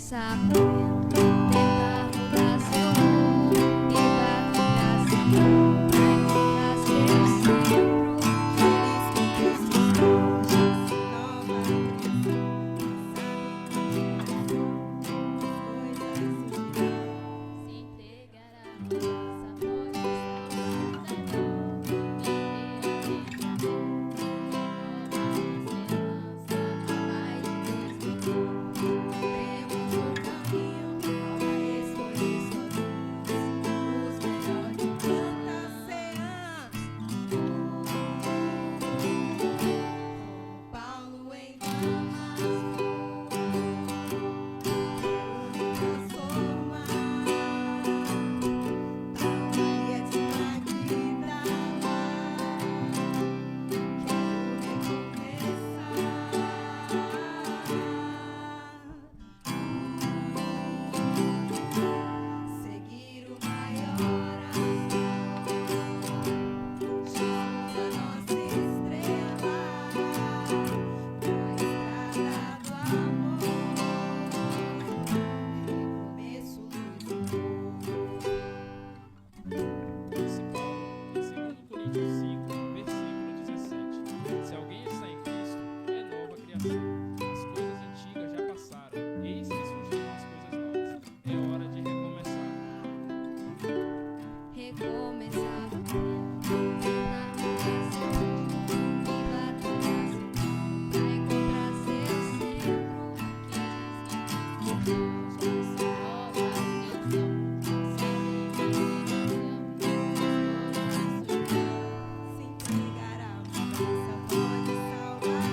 sabendo, tentar mudar seu mundo e dar vibração pra encontrar seu centro. Jesus Cristo, nova se entregará, essa pode salvar,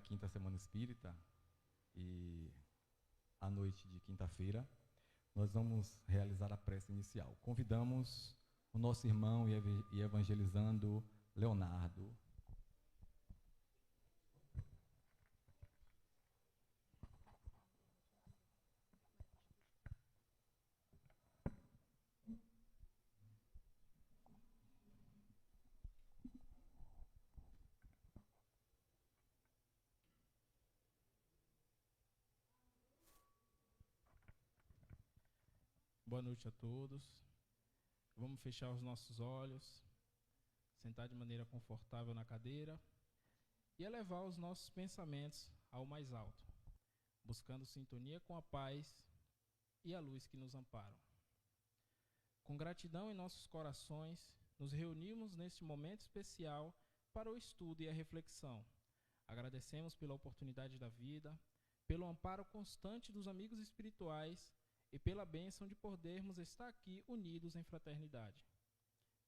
Quinta Semana Espírita, e à noite de quinta-feira nós vamos realizar a prece inicial. Convidamos o nosso irmão e evangelizando Leonardo. Boa noite a todos. Vamos fechar os nossos olhos, sentar de maneira confortável na cadeira e elevar os nossos pensamentos ao mais alto, buscando sintonia com a paz e a luz que nos amparam. Com gratidão em nossos corações, nos reunimos neste momento especial para o estudo e a reflexão. Agradecemos pela oportunidade da vida, pelo amparo constante dos amigos espirituais e pela bênção de podermos estar aqui unidos em fraternidade.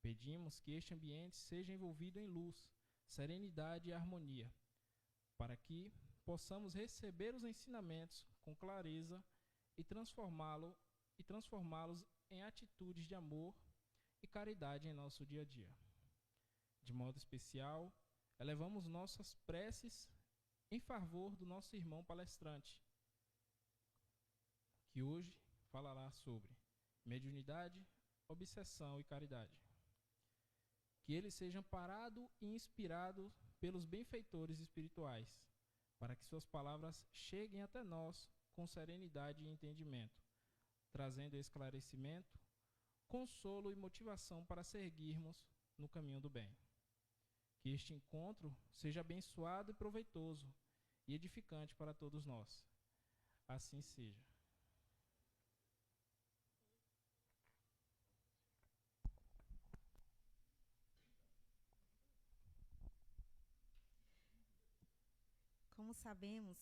Pedimos que este ambiente seja envolvido em luz, serenidade e harmonia, para que possamos receber os ensinamentos com clareza e transformá-los em atitudes de amor e caridade em nosso dia a dia. De modo especial, elevamos nossas preces em favor do nosso irmão palestrante, que hoje falará sobre mediunidade, obsessão e caridade. Que ele seja amparado e inspirado pelos benfeitores espirituais, para que suas palavras cheguem até nós com serenidade e entendimento, trazendo esclarecimento, consolo e motivação para seguirmos no caminho do bem. Que este encontro seja abençoado e proveitoso e edificante para todos nós. Assim seja. Como sabemos,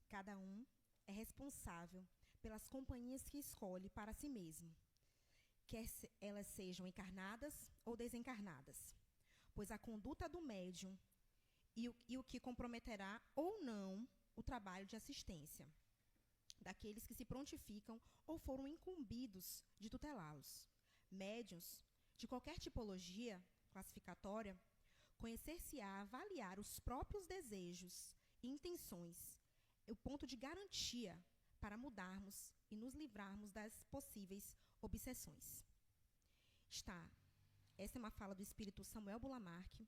cada um é responsável pelas companhias que escolhe para si mesmo, quer elas sejam encarnadas ou desencarnadas, pois a conduta do médium e o que comprometerá ou não o trabalho de assistência daqueles que se prontificam ou foram incumbidos de tutelá-los. Médiuns de qualquer tipologia classificatória, conhecer-se-á avaliar os próprios desejos e intenções, o ponto de garantia para mudarmos e nos livrarmos das possíveis obsessões. Essa é uma fala do espírito Samuel Bulamarque,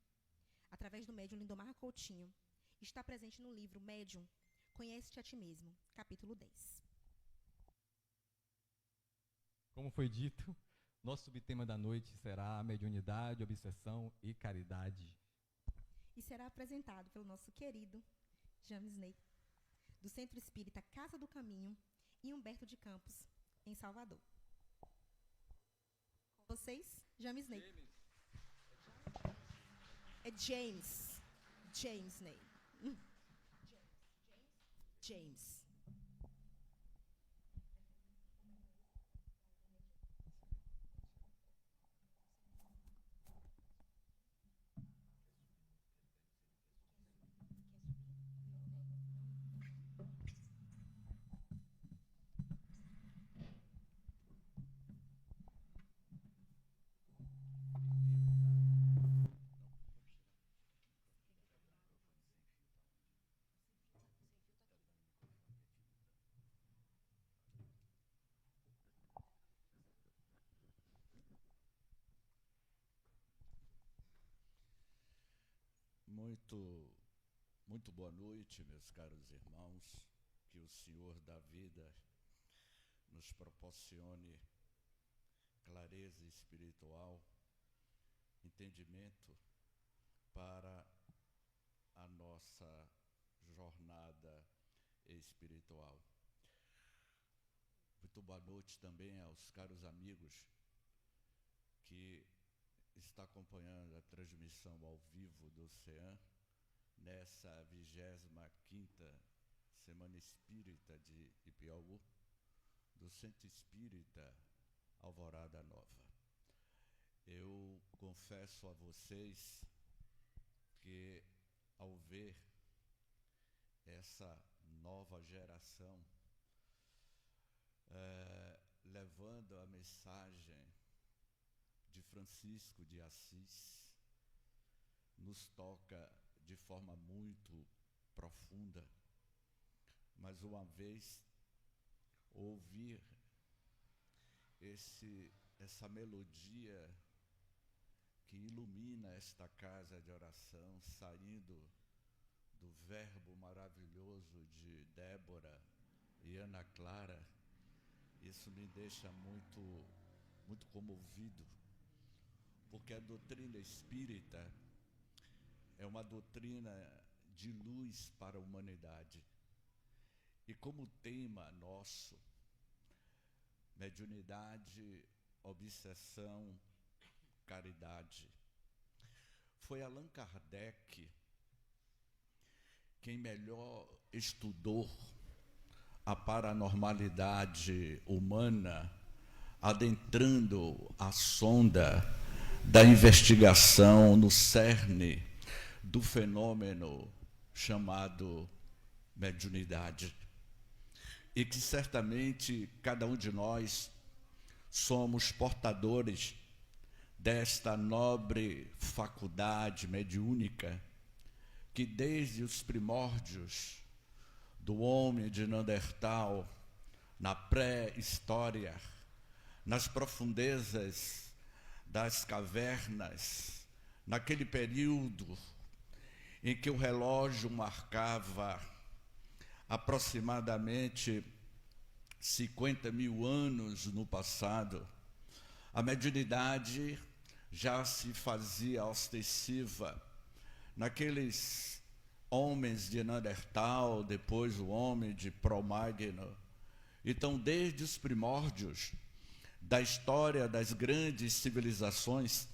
através do médium Lindomar Coutinho. Está presente no livro Médium, Conhece-te a ti mesmo, capítulo 10. Como foi dito, nosso subtema da noite será a mediunidade, obsessão e caridade. E será apresentado pelo nosso querido James Ney, do Centro Espírita Casa do Caminho, e Humberto de Campos, em Salvador. Com vocês, James Ney. É James Ney. James. Muito boa noite, meus caros irmãos. Que o Senhor da vida nos proporcione clareza espiritual, entendimento para a nossa jornada espiritual. Muito boa noite também aos caros amigos que está acompanhando a transmissão ao vivo do CEAM nessa 25ª Semana Espírita de Ipiaú, do Centro Espírita Alvorada Nova. Eu confesso a vocês que, ao ver essa nova geração levando a mensagem de Francisco de Assis, nos toca de forma muito profunda. Mas uma vez ouvir essa melodia que ilumina esta casa de oração, saindo do verbo maravilhoso de Débora e Ana Clara, isso me deixa muito comovido, porque a doutrina espírita é uma doutrina de luz para a humanidade. E como tema nosso, mediunidade, obsessão, caridade, foi Allan Kardec quem melhor estudou a paranormalidade humana, adentrando a sonda da investigação no cerne do fenômeno chamado mediunidade. E que certamente cada um de nós somos portadores desta nobre faculdade mediúnica que desde os primórdios do homem de Neandertal, na pré-história, nas profundezas das cavernas, naquele período em que o relógio marcava aproximadamente 50 mil anos no passado, a mediunidade já se fazia ostensiva naqueles homens de Neandertal, depois o homem de Cro-Magnon. Então, desde os primórdios da história das grandes civilizações,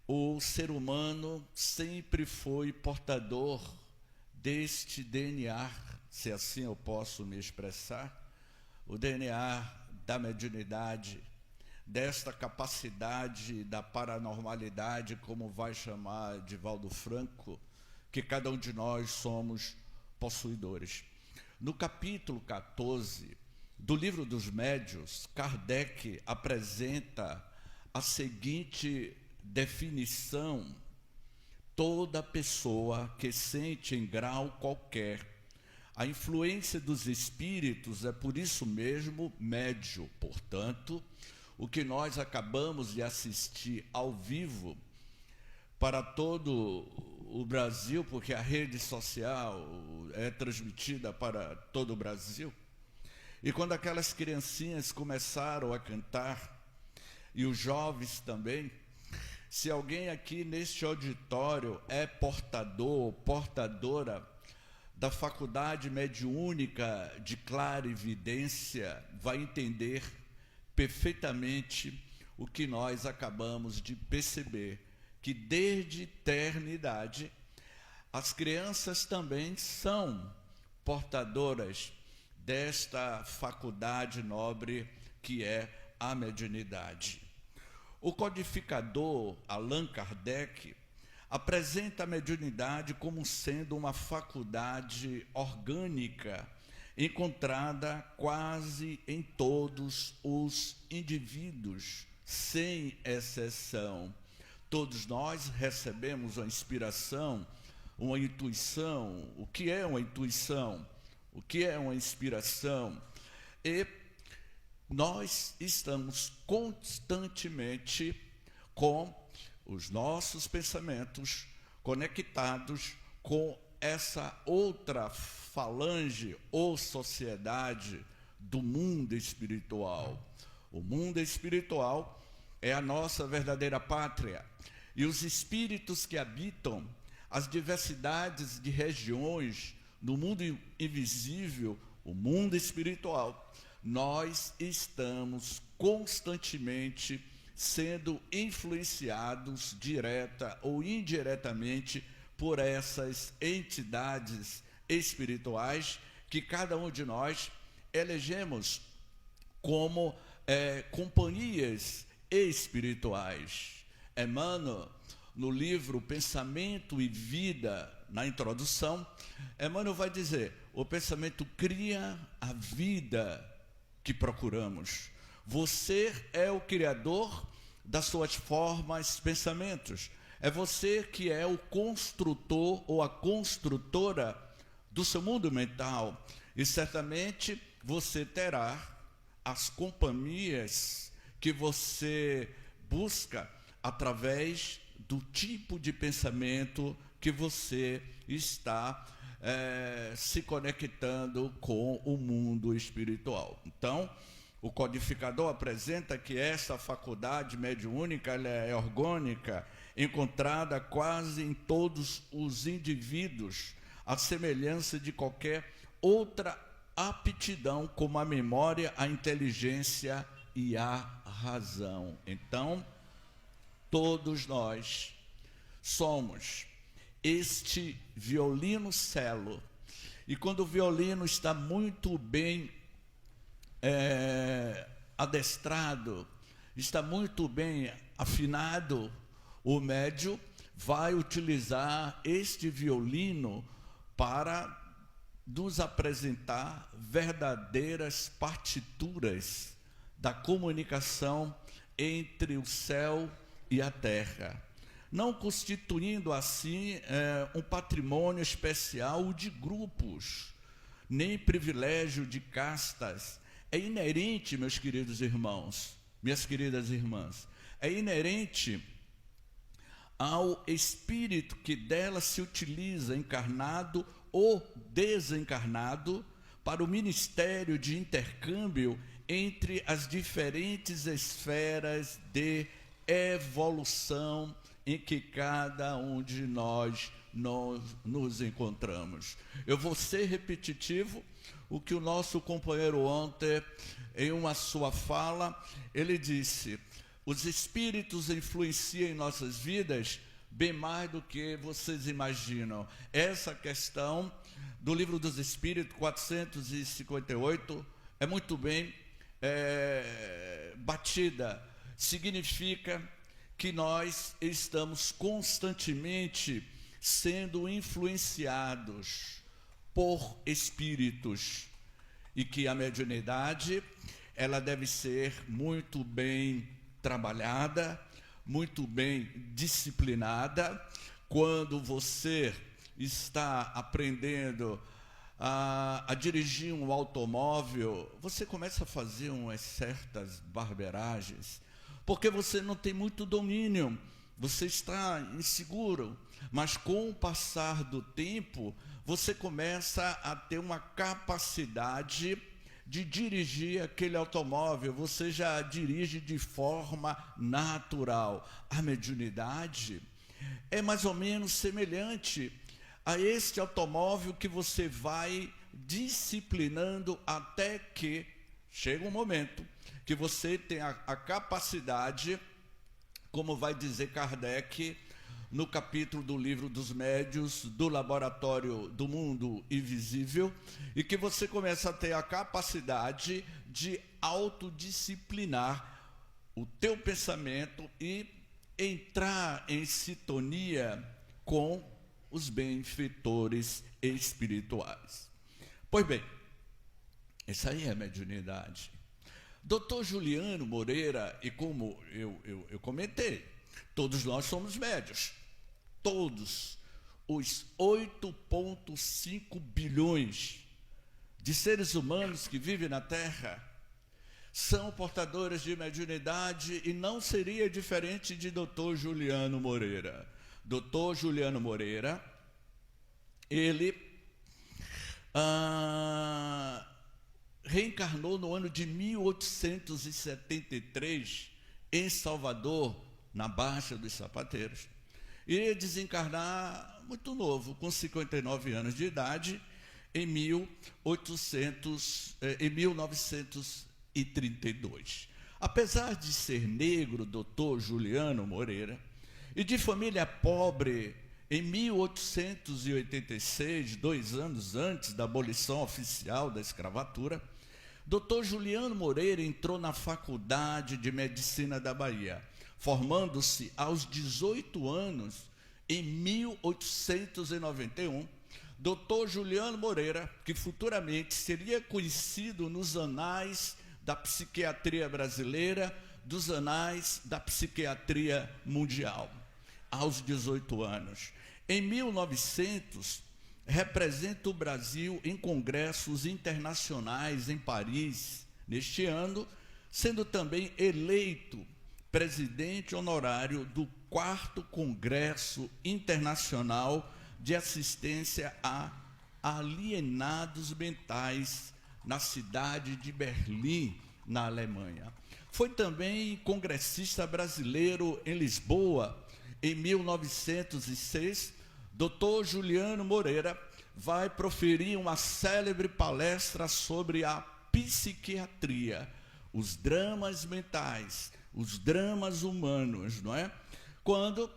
o ser humano sempre foi portador deste DNA, se assim eu posso me expressar, o DNA da mediunidade, desta capacidade da paranormalidade, como vai chamar Divaldo Franco, que cada um de nós somos possuidores. No capítulo 14 do Livro dos Médiuns, Kardec apresenta a seguinte definição: toda pessoa que sente em grau qualquer a influência dos espíritos é por isso mesmo médium. Portanto, o que nós acabamos de assistir ao vivo para todo o Brasil, porque a rede social é transmitida para todo o Brasil, e quando aquelas criancinhas começaram a cantar, e os jovens também, se alguém aqui neste auditório é portador, portadora da faculdade mediúnica de clarividência, vai entender perfeitamente o que nós acabamos de perceber, que desde eternidade as crianças também são portadoras desta faculdade nobre que é a mediunidade. O codificador Allan Kardec apresenta a mediunidade como sendo uma faculdade orgânica encontrada quase em todos os indivíduos, sem exceção. Todos nós recebemos uma inspiração, uma intuição. O que é uma intuição? O que é uma inspiração? E nós estamos constantemente com os nossos pensamentos conectados com essa outra falange ou sociedade do mundo espiritual. O mundo espiritual é a nossa verdadeira pátria, e os espíritos que habitam as diversidades de regiões no mundo invisível, o mundo espiritual, nós estamos constantemente sendo influenciados direta ou indiretamente por essas entidades espirituais que cada um de nós elegemos como companhias espirituais. Emmanuel, no livro Pensamento e Vida, na introdução, Emmanuel vai dizer: o pensamento cria a vida que procuramos. Você é o criador das suas formas, pensamentos. É você que é o construtor ou a construtora do seu mundo mental. E certamente você terá as companhias que você busca através do tipo de pensamento que você está se conectando com o mundo espiritual. Então, o codificador apresenta que essa faculdade mediúnica ela é orgânica, encontrada quase em todos os indivíduos, à semelhança de qualquer outra aptidão, como a memória, a inteligência e a razão. Então, todos nós somos este violino cello, e quando o violino está muito bem adestrado, está muito bem afinado, o médium vai utilizar este violino para nos apresentar verdadeiras partituras da comunicação entre o céu e a terra, não constituindo assim um patrimônio especial de grupos, nem privilégio de castas. É inerente, meus queridos irmãos, minhas queridas irmãs, é inerente ao espírito que dela se utiliza, encarnado ou desencarnado, para o ministério de intercâmbio entre as diferentes esferas de evolução em que cada um de nós nos encontramos. Eu vou ser repetitivo, o que o nosso companheiro ontem, em uma sua fala, ele disse: os espíritos influenciam em nossas vidas bem mais do que vocês imaginam. Essa questão do Livro dos Espíritos, 458, é muito bem batida. Significa que nós estamos constantemente sendo influenciados por espíritos e que a mediunidade, ela deve ser muito bem trabalhada, muito bem disciplinada. Quando você está aprendendo a dirigir um automóvel, você começa a fazer umas certas barberagens, porque você não tem muito domínio, você está inseguro, mas com o passar do tempo, você começa a ter uma capacidade de dirigir aquele automóvel, você já dirige de forma natural. A mediunidade é mais ou menos semelhante a este automóvel que você vai disciplinando até que chega um momento que você tem a capacidade, como vai dizer Kardec no capítulo do Livro dos Médiuns, do Laboratório do Mundo Invisível, e que você começa a ter a capacidade de autodisciplinar o teu pensamento e entrar em sintonia com os benfeitores espirituais. Pois bem, essa aí é a mediunidade. Dr. Juliano Moreira, e como eu comentei, todos nós somos médios. Todos os 8,5 bilhões de seres humanos que vivem na Terra são portadores de mediunidade, e não seria diferente de Dr. Juliano Moreira. Dr. Juliano Moreira, ele reencarnou no ano de 1873 em Salvador, na Baixa dos Sapateiros. Iria desencarnar muito novo, com 59 anos de idade, em 1932. Apesar de ser negro, Dr. Juliano Moreira, e de família pobre, em 1886, 2 anos antes da abolição oficial da escravatura, Dr. Juliano Moreira entrou na Faculdade de Medicina da Bahia, formando-se aos 18 anos, em 1891. Dr. Juliano Moreira, que futuramente seria conhecido nos anais da psiquiatria brasileira, dos anais da psiquiatria mundial, aos 18 anos. Em 1900, representa o Brasil em congressos internacionais em Paris, neste ano, sendo também eleito presidente honorário do 4º Congresso Internacional de Assistência a Alienados Mentais, na cidade de Berlim, na Alemanha. Foi também congressista brasileiro em Lisboa. Em 1906, Dr. Juliano Moreira vai proferir uma célebre palestra sobre a psiquiatria, os dramas mentais, os dramas humanos, não é? Quando,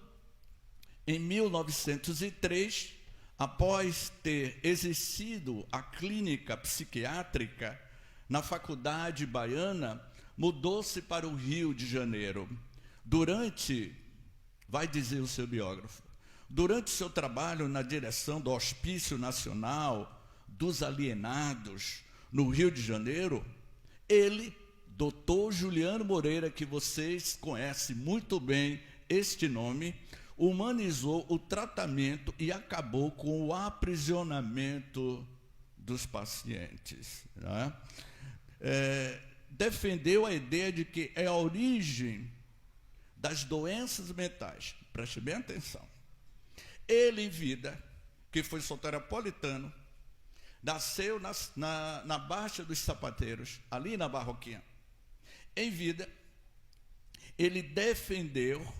em 1903, após ter exercido a clínica psiquiátrica na Faculdade Baiana, mudou-se para o Rio de Janeiro. Vai dizer o seu biógrafo, durante seu trabalho na direção do Hospício Nacional dos Alienados, no Rio de Janeiro, ele, Dr. Juliano Moreira, que vocês conhecem muito bem este nome, humanizou o tratamento e acabou com o aprisionamento dos pacientes, não é? Defendeu a ideia de que é a origem das doenças mentais. Preste bem atenção. Ele, em vida, que foi soteropolitano, nasceu na Baixa dos Sapateiros, ali na Barroquinha. Em vida, ele defendeu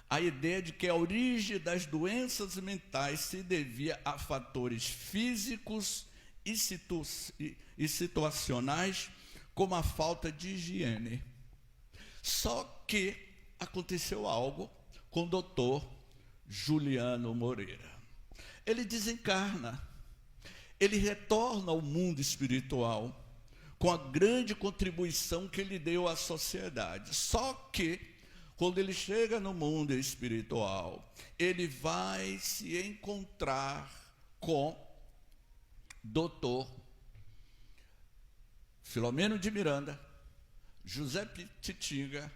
a ideia de que a origem das doenças mentais se devia a fatores físicos e situacionais, como a falta de higiene. Só que aconteceu algo com o doutor Juliano Moreira. Ele desencarna, ele retorna ao mundo espiritual com a grande contribuição que ele deu à sociedade. Só que, quando ele chega no mundo espiritual, ele vai se encontrar com doutor Filomeno de Miranda, José Pititinga,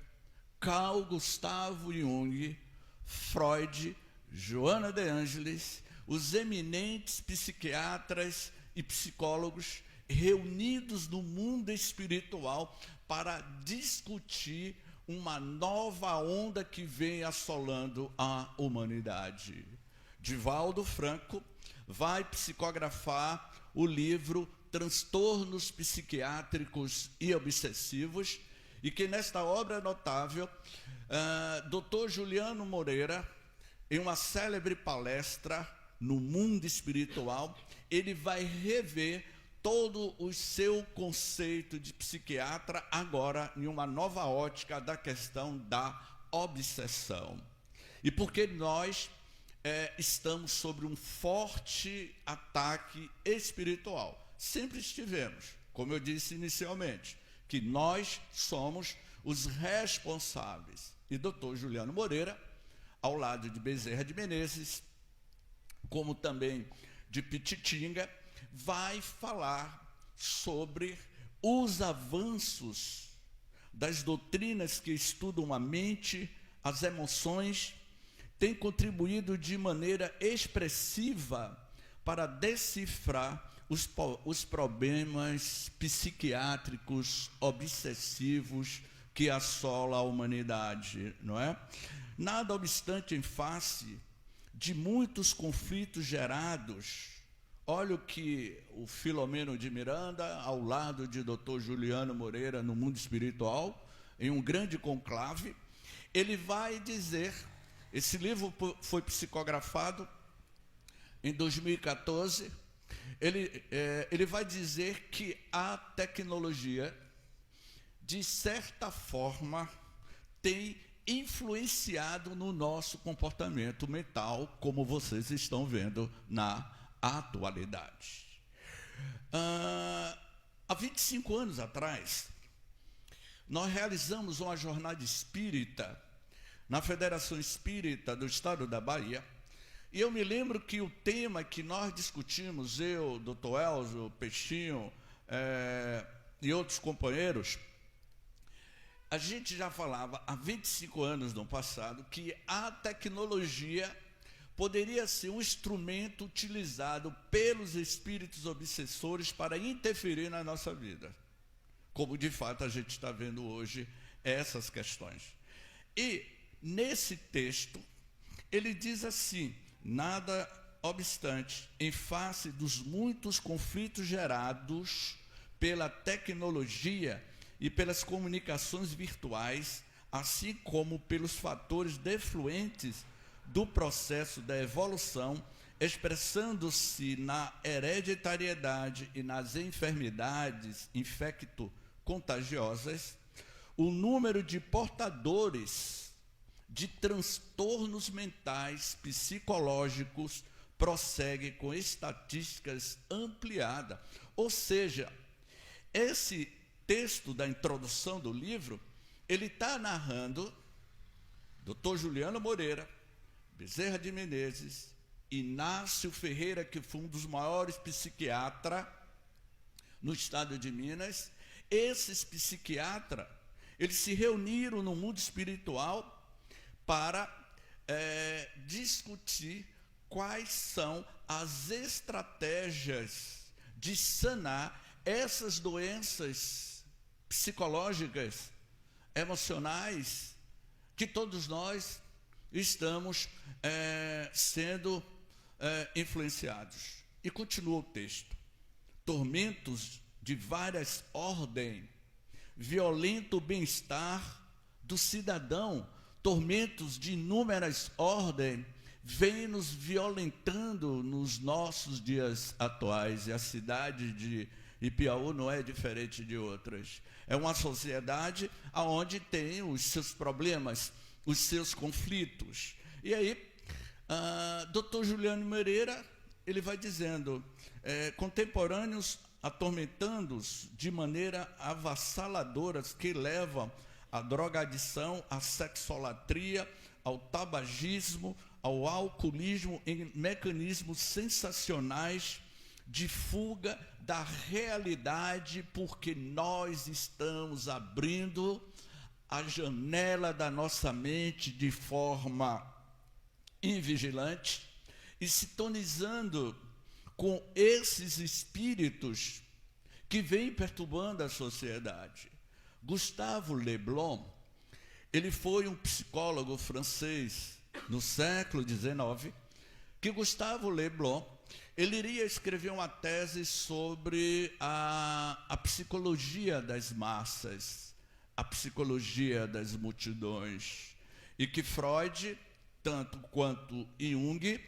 Carl Gustavo Jung, Freud, Joana de Ângeles, os eminentes psiquiatras e psicólogos reunidos no mundo espiritual para discutir uma nova onda que vem assolando a humanidade. Divaldo Franco vai psicografar o livro Transtornos Psiquiátricos e Obsessivos, e que nesta obra notável, Dr. Juliano Moreira, em uma célebre palestra no mundo espiritual, ele vai rever todo o seu conceito de psiquiatra, agora em uma nova ótica da questão da obsessão. E porque nós estamos sobre um forte ataque espiritual. Sempre estivemos, como eu disse inicialmente, que nós somos os responsáveis. E Dr. Juliano Moreira, ao lado de Bezerra de Menezes, como também de Pititinga, vai falar sobre os avanços das doutrinas que estudam a mente, as emoções, tem contribuído de maneira expressiva para decifrar os problemas psiquiátricos obsessivos que assolam a humanidade, não é? Nada obstante, em face de muitos conflitos gerados, olha o que o Filomeno de Miranda, ao lado de Dr. Juliano Moreira, no mundo espiritual, em um grande conclave, ele vai dizer, esse livro foi psicografado em 2014, ele vai dizer que a tecnologia, de certa forma, tem influenciado no nosso comportamento mental, como vocês estão vendo na atualidade. Há 25 anos atrás, nós realizamos uma jornada espírita na Federação Espírita do Estado da Bahia, e eu me lembro que o tema que nós discutimos, eu, Dr. Elzo, Peixinho e outros companheiros, a gente já falava há 25 anos no passado que a tecnologia poderia ser um instrumento utilizado pelos espíritos obsessores para interferir na nossa vida, como de fato a gente está vendo hoje essas questões. E nesse texto ele diz assim: nada obstante, em face dos muitos conflitos gerados pela tecnologia e pelas comunicações virtuais, assim como pelos fatores defluentes do processo da evolução, expressando-se na hereditariedade e nas enfermidades infecto-contagiosas, o número de portadores de transtornos mentais psicológicos prossegue com estatísticas ampliadas. Ou seja, esse texto da introdução do livro, ele está narrando Dr. Juliano Moreira, Bezerra de Menezes, Inácio Ferreira, que foi um dos maiores psiquiatras no estado de Minas. Esses psiquiatras, eles se reuniram no mundo espiritual para discutir quais são as estratégias de sanar essas doenças psicológicas, emocionais, que todos nós estamos sendo influenciados. E continua o texto. tormentos de várias ordens, violento bem-estar do cidadão, tormentos de inúmeras ordens, vêm nos violentando nos nossos dias atuais. E a cidade de Ipiaú não é diferente de outras. É uma sociedade onde tem os seus problemas, os seus conflitos. E aí, Dr. Juliano Moreira, ele vai dizendo, contemporâneos atormentando-os de maneira avassaladora, que levam à drogadição, à sexolatria, ao tabagismo, ao alcoolismo, em mecanismos sensacionais de fuga da realidade, porque nós estamos abrindo a janela da nossa mente de forma invigilante e sintonizando com esses espíritos que vêm perturbando a sociedade. Gustave Le Bon, ele foi um psicólogo francês no século XIX, que Gustave Le Bon, ele iria escrever uma tese sobre a psicologia das massas, a psicologia das multidões, e que Freud, tanto quanto Jung,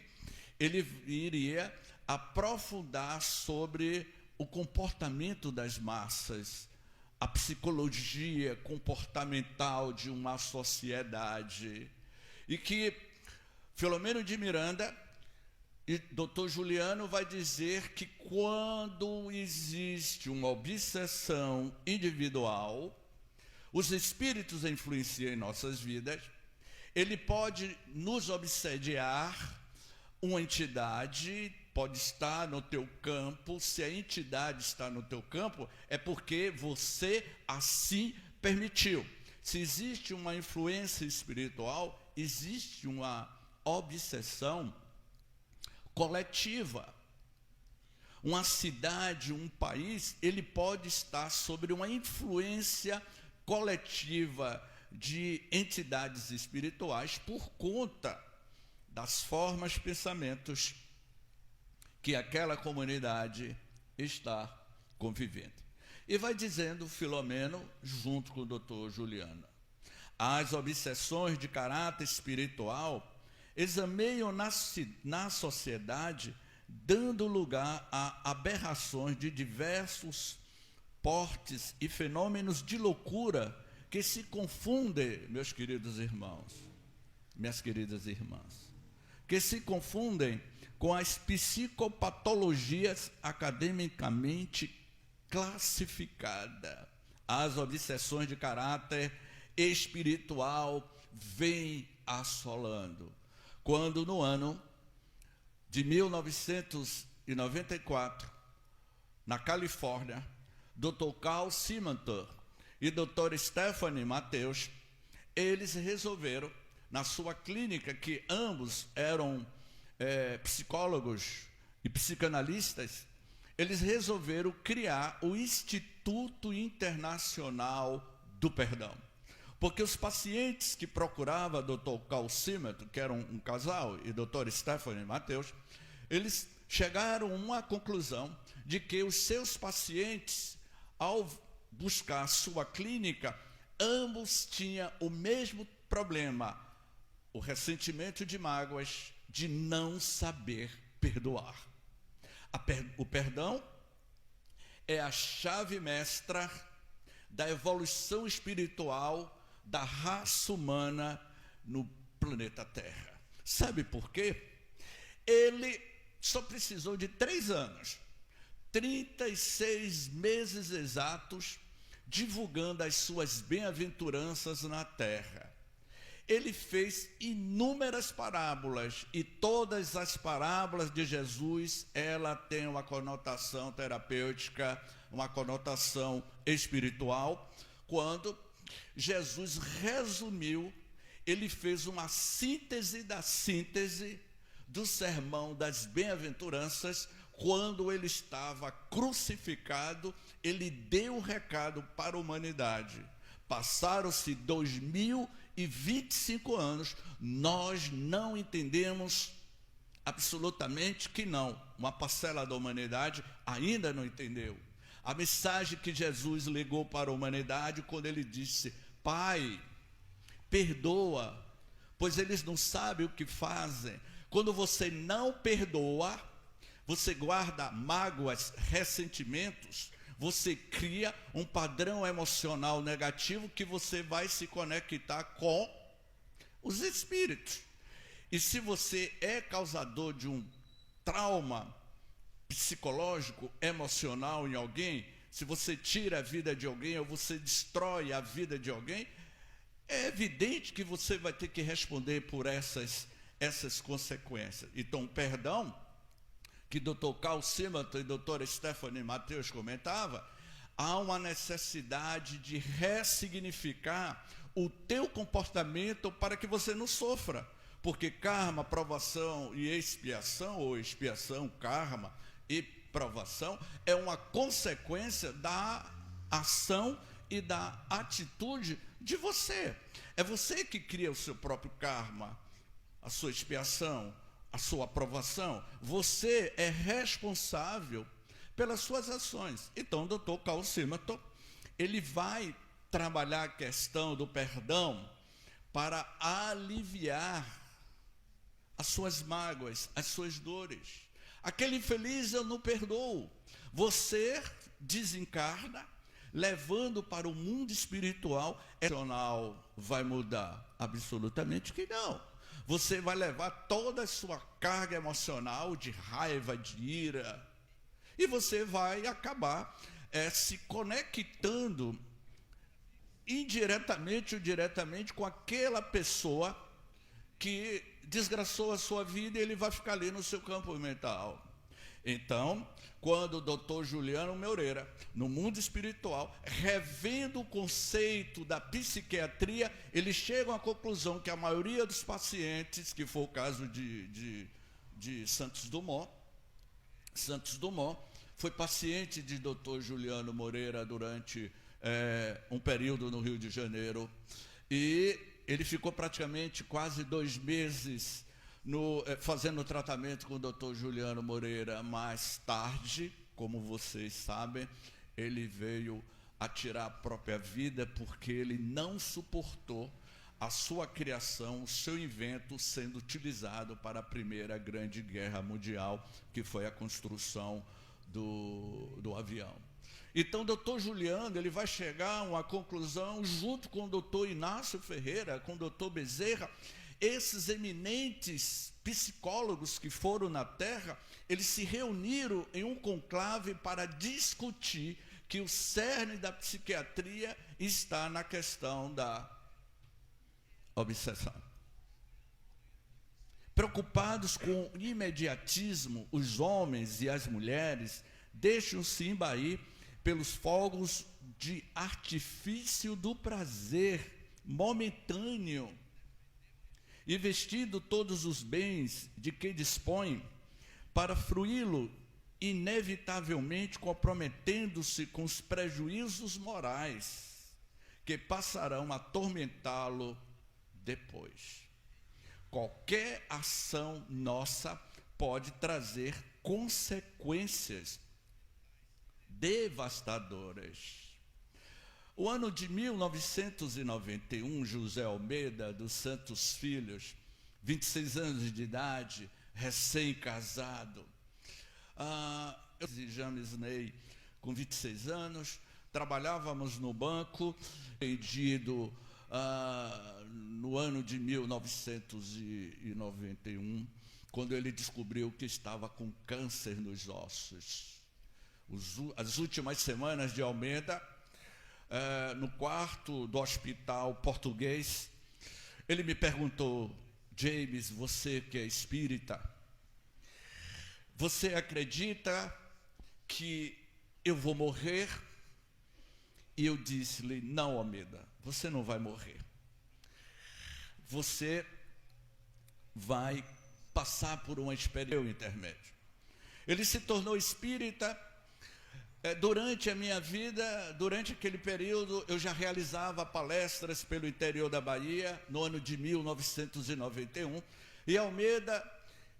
ele iria aprofundar sobre o comportamento das massas, a psicologia comportamental de uma sociedade, e que Filomeno de Miranda e Dr. Juliano vai dizer que quando existe uma obsessão individual, os espíritos influenciam em nossas vidas, ele pode nos obsediar, uma entidade pode estar no teu campo. Se a entidade está no teu campo, é porque você assim permitiu. Se existe uma influência espiritual, existe uma obsessão coletiva. Uma cidade, um país, ele pode estar sobre uma influência coletiva de entidades espirituais por conta das formas, pensamentos que aquela comunidade está convivendo. E vai dizendo Filomeno, junto com o doutor Juliano, as obsessões de caráter espiritual exameiam na sociedade, dando lugar a aberrações de diversos portes e fenômenos de loucura que se confundem, meus queridos irmãos, minhas queridas irmãs, que se confundem com as psicopatologias academicamente classificadas. As obsessões de caráter espiritual vêm assolando. Quando no ano de 1994, na Califórnia, Dr. Carl Simanter e Dr. Stephanie Mateus, eles resolveram, na sua clínica, que ambos eram psicólogos e psicanalistas, eles resolveram criar o Instituto Internacional do Perdão. Porque os pacientes que procuravam Dr. Carl Simanter, que era um casal, e Dr. Stephanie Mateus, eles chegaram a uma conclusão de que os seus pacientes, ao buscar a sua clínica, ambos tinham o mesmo problema, o ressentimento de mágoas, de não saber perdoar. O perdão é a chave mestra da evolução espiritual da raça humana no planeta Terra. Sabe por quê? Ele só precisou de 3 anos, 36 meses exatos, divulgando as suas bem-aventuranças na Terra. Ele fez inúmeras parábolas, e todas as parábolas de Jesus, ela tem uma conotação terapêutica, uma conotação espiritual. Quando Jesus resumiu, ele fez uma síntese da síntese do sermão das bem-aventuranças. Quando ele estava crucificado, ele deu um recado para a humanidade. Passaram-se 2025 anos, nós não entendemos Absolutamente que não. Uma parcela da humanidade ainda não entendeu a mensagem que Jesus legou para a humanidade quando ele disse: Pai, perdoa, pois eles não sabem o que fazem. Quando você não perdoa, você guarda mágoas, ressentimentos, você cria um padrão emocional negativo que você vai se conectar com os espíritos. E se você é causador de um trauma psicológico, emocional em alguém, se você tira a vida de alguém ou você destrói a vida de alguém, é evidente que você vai ter que responder por essas consequências. Então, perdão, que Dr. Carl Simonton e Dra. Stephanie Mateus comentavam, há uma necessidade de ressignificar o teu comportamento para que você não sofra. Porque karma, provação e expiação, ou expiação, karma e provação, é uma consequência da ação e da atitude de você. É você que cria o seu próprio karma, a sua expiação, a sua aprovação. Você é responsável pelas suas ações. Então, o Dr. Carl Simonton, ele vai trabalhar a questão do perdão para aliviar as suas mágoas, as suas dores. Aquele infeliz eu não perdoo. Você desencarna, levando para o mundo espiritual, emocional vai mudar? Absolutamente que não. Você vai levar toda a sua carga emocional de raiva, de ira, e você vai acabar se conectando indiretamente ou diretamente com aquela pessoa que desgraçou a sua vida, e ele vai ficar ali no seu campo mental. Então, quando o Dr. Juliano Moreira, no mundo espiritual, revendo o conceito da psiquiatria, eles chegam à conclusão que a maioria dos pacientes, que foi o caso de Santos Dumont foi paciente de Dr. Juliano Moreira durante um período no Rio de Janeiro, e ele ficou praticamente quase 2 meses fazendo tratamento com o Dr. Juliano Moreira. Mais tarde, como vocês sabem, ele veio a tirar a própria vida porque ele não suportou a sua criação, o seu invento sendo utilizado para a Primeira Grande Guerra Mundial, que foi a construção do avião. Então, o doutor Juliano, ele vai chegar a uma conclusão, junto com o doutor Inácio Ferreira, com o doutor Bezerra. Esses eminentes psicólogos que foram na Terra, eles se reuniram em um conclave para discutir que o cerne da psiquiatria está na questão da obsessão. Preocupados com o imediatismo, os homens e as mulheres deixam-se embair pelos fogos de artifício do prazer momentâneo, investindo todos os bens de que dispõe para fruí-lo, inevitavelmente comprometendo-se com os prejuízos morais que passarão a atormentá-lo depois. Qualquer ação nossa pode trazer consequências devastadoras. O ano de 1991, José Almeida dos Santos Filhos, 26 anos de idade, recém-casado. Eu e James Ney, com 26 anos, trabalhávamos no banco, vendido no ano de 1991, quando ele descobriu que estava com câncer nos ossos. As últimas semanas de Almeida, no quarto do hospital português, ele me perguntou: James, você que é espírita, você acredita que eu vou morrer? E eu disse-lhe: não, Almeida, você não vai morrer. Você vai passar por uma experiência intermédia. Ele se tornou espírita. Durante a minha vida, durante aquele período, eu já realizava palestras pelo interior da Bahia, no ano de 1991, e Almeida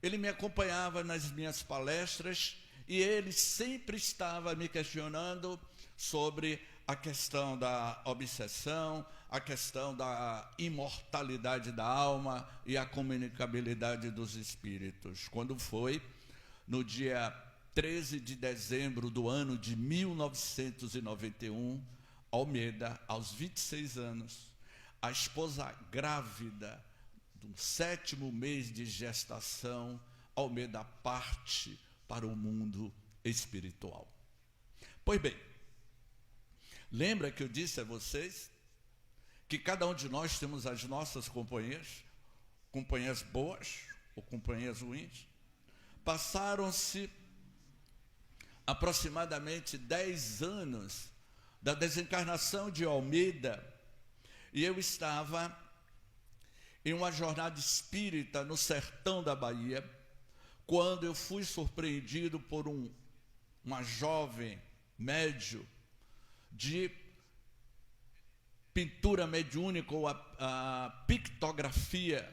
ele me acompanhava nas minhas palestras e ele sempre estava me questionando sobre a questão da obsessão, a questão da imortalidade da alma e a comunicabilidade dos espíritos. Quando foi no dia 13 de dezembro do ano de 1991, Almeida, aos 26 anos, a esposa grávida do 7º mês de gestação, Almeida parte para o mundo espiritual. Pois bem, lembra que eu disse a vocês que cada um de nós temos as nossas companhias boas ou companhias ruins? Passaram-se aproximadamente 10 anos da desencarnação de Almeida e eu estava em uma jornada espírita no sertão da Bahia, quando eu fui surpreendido por uma jovem médium de pintura mediúnica ou a pictografia.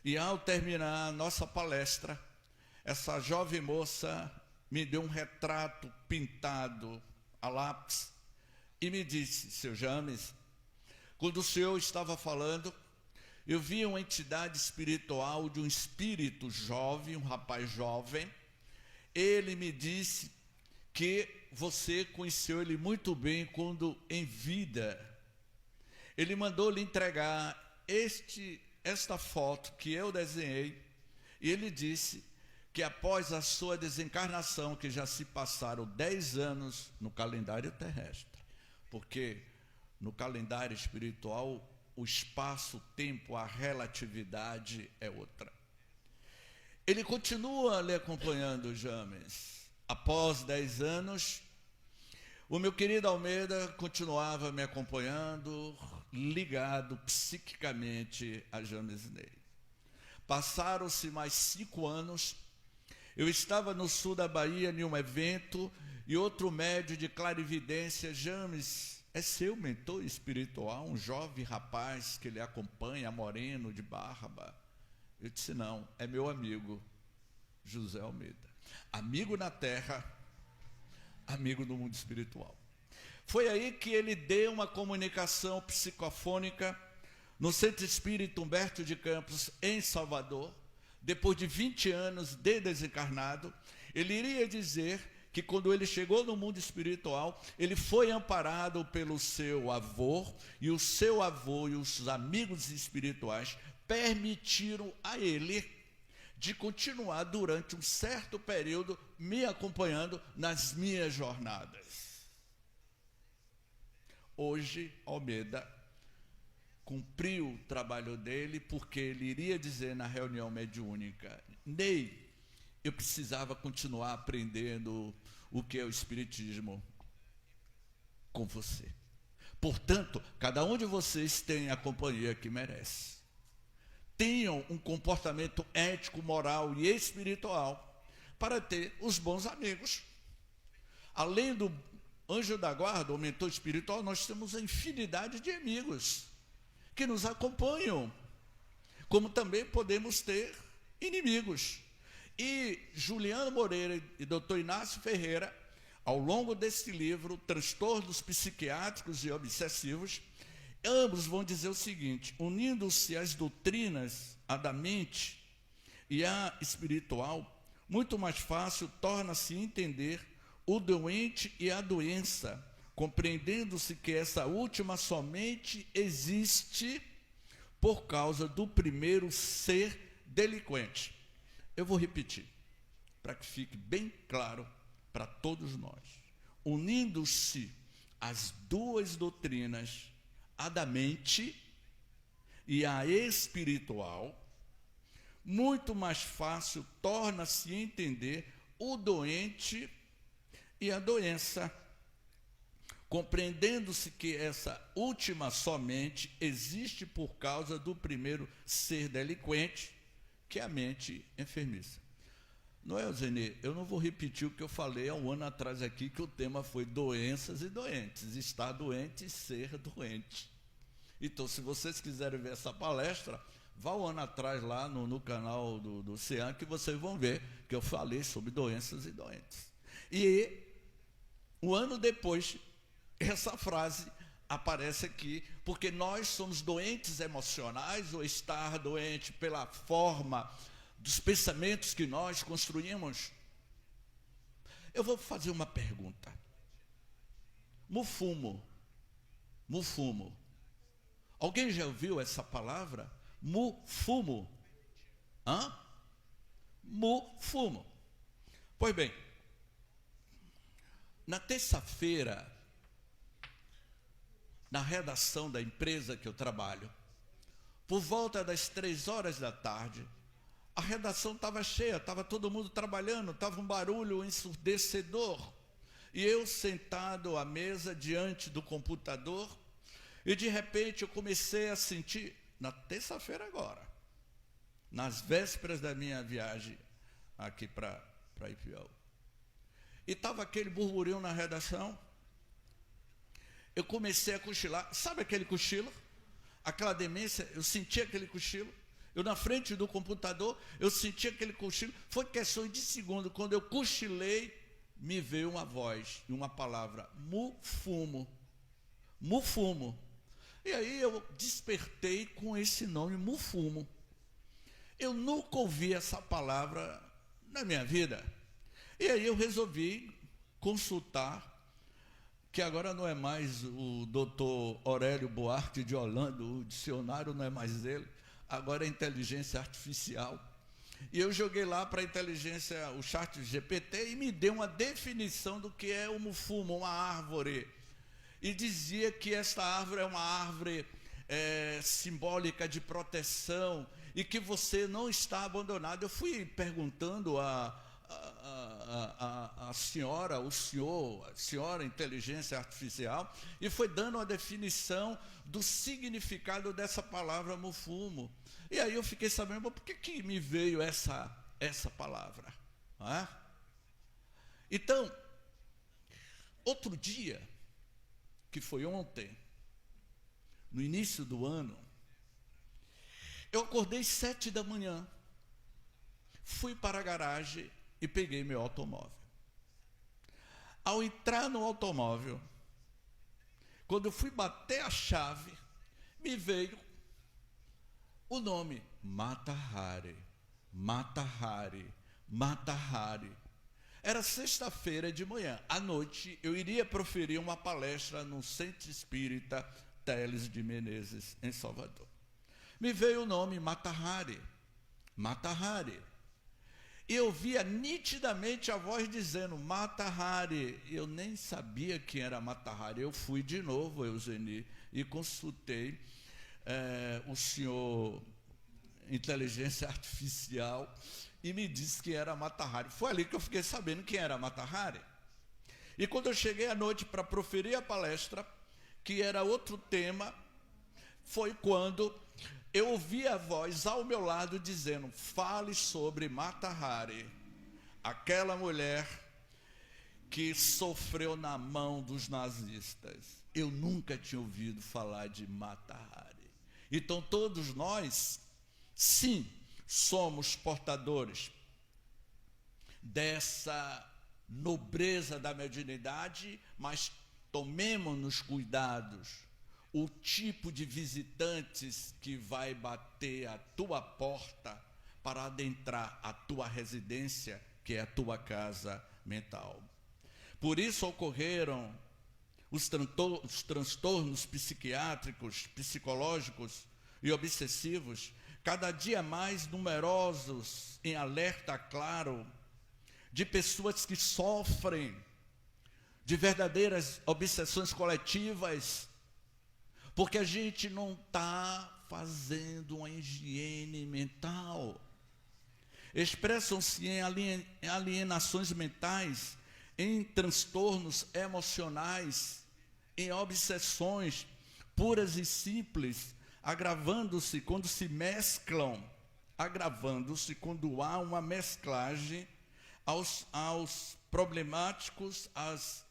E ao terminar a nossa palestra, essa jovem moça me deu um retrato pintado a lápis e me disse: seu James, quando o senhor estava falando, eu vi uma entidade espiritual de um espírito jovem, um rapaz jovem. Ele me disse que você conheceu ele muito bem quando em vida. Ele mandou lhe entregar esta foto que eu desenhei, e ele disse que após a sua desencarnação, que já se passaram 10 anos no calendário terrestre, porque no calendário espiritual o espaço, o tempo, a relatividade é outra. Ele continua lhe acompanhando, James. Após 10 anos, o meu querido Almeida continuava me acompanhando, ligado psiquicamente a James Ney. Passaram-se mais 5 anos, eu estava no sul da Bahia em um evento, e outro médium de clarividência: James, é seu mentor espiritual, um jovem rapaz que lhe acompanha, moreno, de barba? Eu disse: não, é meu amigo, José Almeida. Amigo na terra, amigo no mundo espiritual. Foi aí que ele deu uma comunicação psicofônica no Centro Espírita Humberto de Campos, em Salvador. Depois de 20 anos de desencarnado, ele iria dizer que quando ele chegou no mundo espiritual, ele foi amparado pelo seu avô, e o seu avô e os amigos espirituais permitiram a ele de continuar durante um certo período me acompanhando nas minhas jornadas. Hoje, Almeida cumpriu o trabalho dele, porque ele iria dizer na reunião mediúnica: Ney, eu precisava continuar aprendendo o que é o Espiritismo com você. Portanto, cada um de vocês tem a companhia que merece. Tenham um comportamento ético, moral e espiritual para ter os bons amigos. Além do anjo da guarda, o mentor espiritual, nós temos a infinidade de amigos que nos acompanham, como também podemos ter inimigos. E Juliano Moreira e Dr. Inácio Ferreira, ao longo deste livro, Transtornos Psiquiátricos e Obsessivos, ambos vão dizer o seguinte: unindo-se às doutrinas, a da mente e a espiritual, muito mais fácil torna-se entender o doente e a doença, compreendendo-se que essa última somente existe por causa do primeiro ser delinquente. Eu vou repetir, para que fique bem claro para todos nós. Unindo-se as duas doutrinas, a da mente e a espiritual, muito mais fácil torna-se entender o doente e a doença, compreendendo-se que essa última somente existe por causa do primeiro ser delinquente, que é a mente enfermiça. Não é, Zenê? Eu não vou repetir o que eu falei há um ano atrás aqui, que o tema foi doenças e doentes, estar doente e ser doente. Então, se vocês quiserem ver essa palestra, Vá um ano atrás lá no canal do CEAN, que vocês vão ver que eu falei sobre doenças e doentes. E um ano depois, essa frase aparece aqui, porque nós somos doentes emocionais, ou estar doente pela forma dos pensamentos que nós construímos. Eu vou fazer uma pergunta. Mufumo. Alguém já ouviu essa palavra? Mufumo. Mufumo. Pois bem, na terça-feira, na redação da empresa que eu trabalho, por volta das 3 horas da tarde, a redação estava cheia, estava todo mundo trabalhando, estava um barulho ensurdecedor. E eu sentado à mesa, diante do computador, e de repente eu comecei a sentir, na terça-feira agora, nas vésperas da minha viagem aqui para Ipiaú, e estava aquele burburinho na redação. Eu comecei a cochilar. Sabe aquele cochilo? Aquela demência, eu senti aquele cochilo. Eu na frente do computador, eu senti aquele cochilo. Foi questão de segundo. Quando eu cochilei, me veio uma voz e uma palavra: Mufumo. Mufumo. E aí eu despertei com esse nome, Mufumo. Eu nunca ouvi essa palavra na minha vida. E aí eu resolvi consultar, que agora não é mais o doutor Aurélio Buarque de Holanda, o dicionário não é mais ele, agora é inteligência artificial. E eu joguei lá para a inteligência, o chat GPT, e me deu uma definição do que é o mufumo, uma árvore. E dizia que esta árvore é uma árvore simbólica de proteção, e que você não está abandonado. Eu fui perguntando a senhora, o senhor, a senhora inteligência artificial, e foi dando uma definição do significado dessa palavra mufumo. E aí eu fiquei sabendo, por que me veio essa palavra? Então, outro dia, que foi ontem, no início do ano, eu acordei 7 da manhã, fui para a garagem e peguei meu automóvel. Ao entrar no automóvel, quando eu fui bater a chave, me veio o nome Mata Hari. Era sexta-feira de manhã. À noite, eu iria proferir uma palestra no Centro Espírita Teles de Menezes, em Salvador. Me veio o nome Mata Hari. E eu via nitidamente a voz dizendo Mata Hari. Eu nem sabia quem era Mata Hari. Eu fui de novo, Eugeni, e consultei o senhor inteligência artificial, e me disse que era Mata Hari. Foi ali que eu fiquei sabendo quem era Mata Hari. E quando eu cheguei à noite para proferir a palestra, que era outro tema, foi quando eu ouvi a voz ao meu lado dizendo: fale sobre Mata Hari, aquela mulher que sofreu na mão dos nazistas. Eu nunca tinha ouvido falar de Mata Hari. Então todos nós, sim, somos portadores dessa nobreza da mediunidade, mas tomemos-nos cuidados. O tipo de visitantes que vai bater a tua porta para adentrar a tua residência, que é a tua casa mental. Por isso ocorreram os transtornos psiquiátricos, psicológicos e obsessivos, cada dia mais numerosos, em alerta claro, de pessoas que sofrem de verdadeiras obsessões coletivas, porque a gente não está fazendo uma higiene mental. Expressam-se em alienações mentais, em transtornos emocionais, em obsessões puras e simples, agravando-se quando se mesclam, agravando-se quando há uma mesclagem aos problemáticos, aos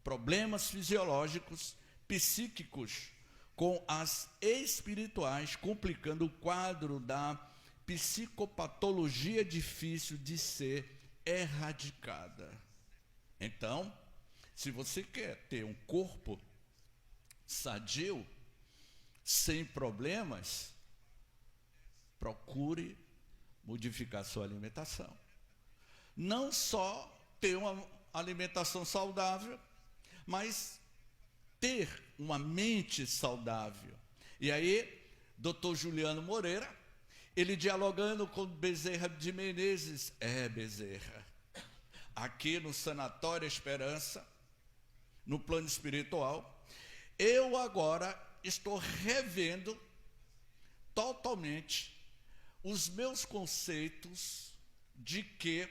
problemas fisiológicos, psíquicos, com as espirituais, complicando o quadro da psicopatologia difícil de ser erradicada. Então, se você quer ter um corpo sadio, sem problemas, procure modificar sua alimentação. Não só ter uma alimentação saudável, mas ter uma mente saudável. E aí, Dr. Juliano Moreira, ele dialogando com Bezerra de Menezes, Bezerra, aqui no Sanatório Esperança, no plano espiritual, eu agora estou revendo totalmente os meus conceitos de que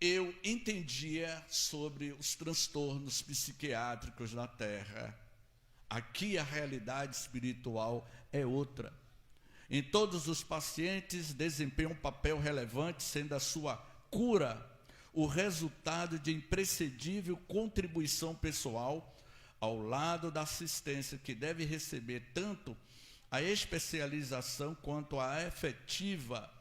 eu entendia sobre os transtornos psiquiátricos na Terra. Aqui a realidade espiritual é outra. Em todos os pacientes desempenha um papel relevante, sendo a sua cura o resultado de imprescindível contribuição pessoal, ao lado da assistência que deve receber tanto a especialização quanto a efetiva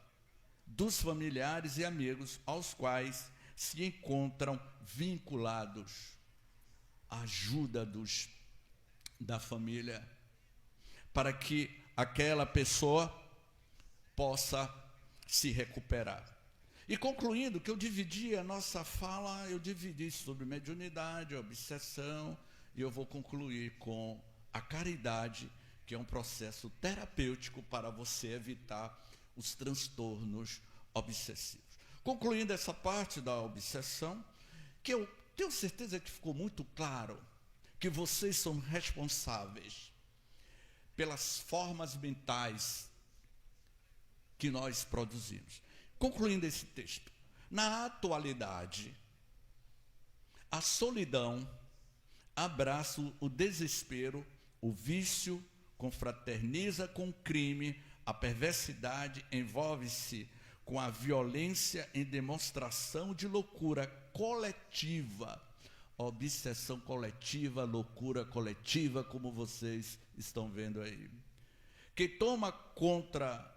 dos familiares e amigos aos quais se encontram vinculados. A ajuda da família, para que aquela pessoa possa se recuperar. E concluindo, que eu dividi a nossa fala, eu dividi sobre mediunidade, obsessão, e eu vou concluir com a caridade, que é um processo terapêutico para você evitar os transtornos obsessivos. Concluindo essa parte da obsessão, que eu tenho certeza que ficou muito claro que vocês são responsáveis pelas formas mentais que nós produzimos. Concluindo esse texto, na atualidade, a solidão abraça o desespero, o vício confraterniza com o crime, a perversidade envolve-se com a violência em demonstração de loucura coletiva, obsessão coletiva, loucura coletiva, como vocês estão vendo aí, que toma conta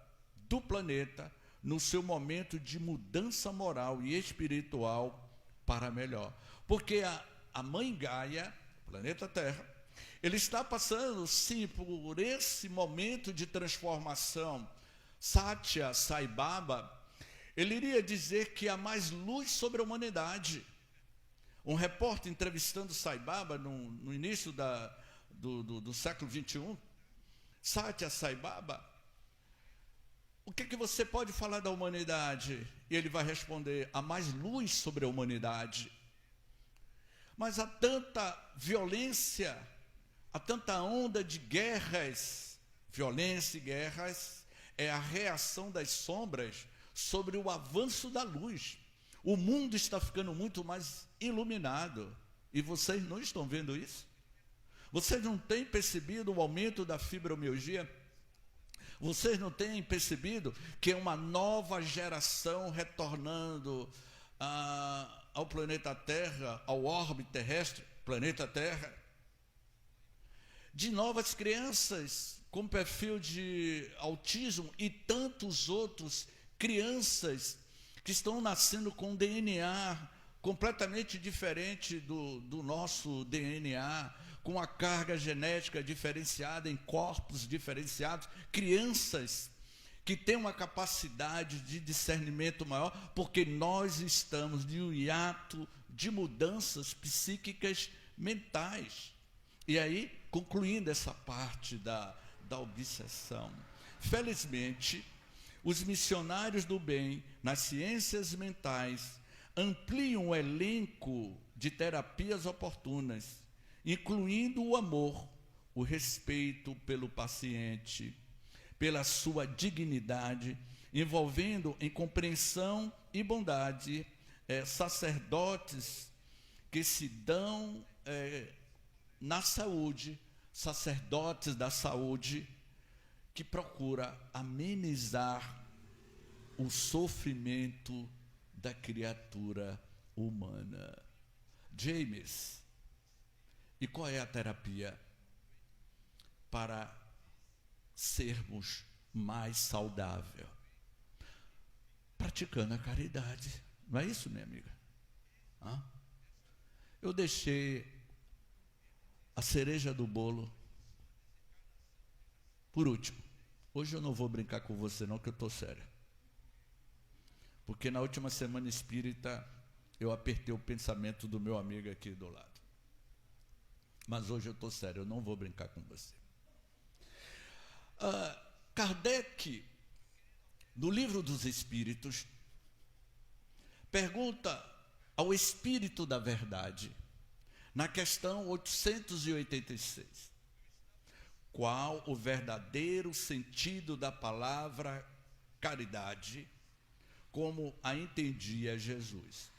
do planeta no seu momento de mudança moral e espiritual para melhor. Porque a Mãe Gaia, planeta Terra, ele está passando, sim, por esse momento de transformação. Satya Sai Baba, ele iria dizer que há mais luz sobre a humanidade. Um repórter entrevistando Sai Baba no início do século XXI, Satya Sai Baba, o que você pode falar da humanidade? E ele vai responder, há mais luz sobre a humanidade. Mas há tanta violência, há tanta onda de guerras. Violência e guerras é a reação das sombras sobre o avanço da luz. O mundo está ficando muito mais iluminado. E vocês não estão vendo isso? Vocês não têm percebido o aumento da fibromialgia? Vocês não têm percebido que é uma nova geração retornando ao planeta Terra, ao orbe terrestre, planeta Terra? De novas crianças com perfil de autismo e tantos outros crianças que estão nascendo com DNA completamente diferente do nosso DNA, com a carga genética diferenciada, em corpos diferenciados, crianças que têm uma capacidade de discernimento maior, porque nós estamos em um hiato de mudanças psíquicas mentais. E aí, concluindo essa parte da obsessão, felizmente, os missionários do bem nas ciências mentais ampliam o elenco de terapias oportunas, incluindo o amor, o respeito pelo paciente, pela sua dignidade, envolvendo em compreensão e bondade sacerdotes que se dão na saúde, sacerdotes da saúde, que procura amenizar o sofrimento da criatura humana. James, e qual é a terapia? para sermos mais saudáveis? Praticando a caridade. Não é isso, minha amiga? Hã? Eu deixei a cereja do bolo por último. Hoje eu não vou brincar com você não, que eu estou sério. Porque na última semana espírita eu apertei o pensamento do meu amigo aqui do lado. Mas hoje eu estou sério, eu não vou brincar com você. Kardec, no Livro dos Espíritos, pergunta ao Espírito da Verdade, na questão 886, qual o verdadeiro sentido da palavra caridade, como a entendia Jesus?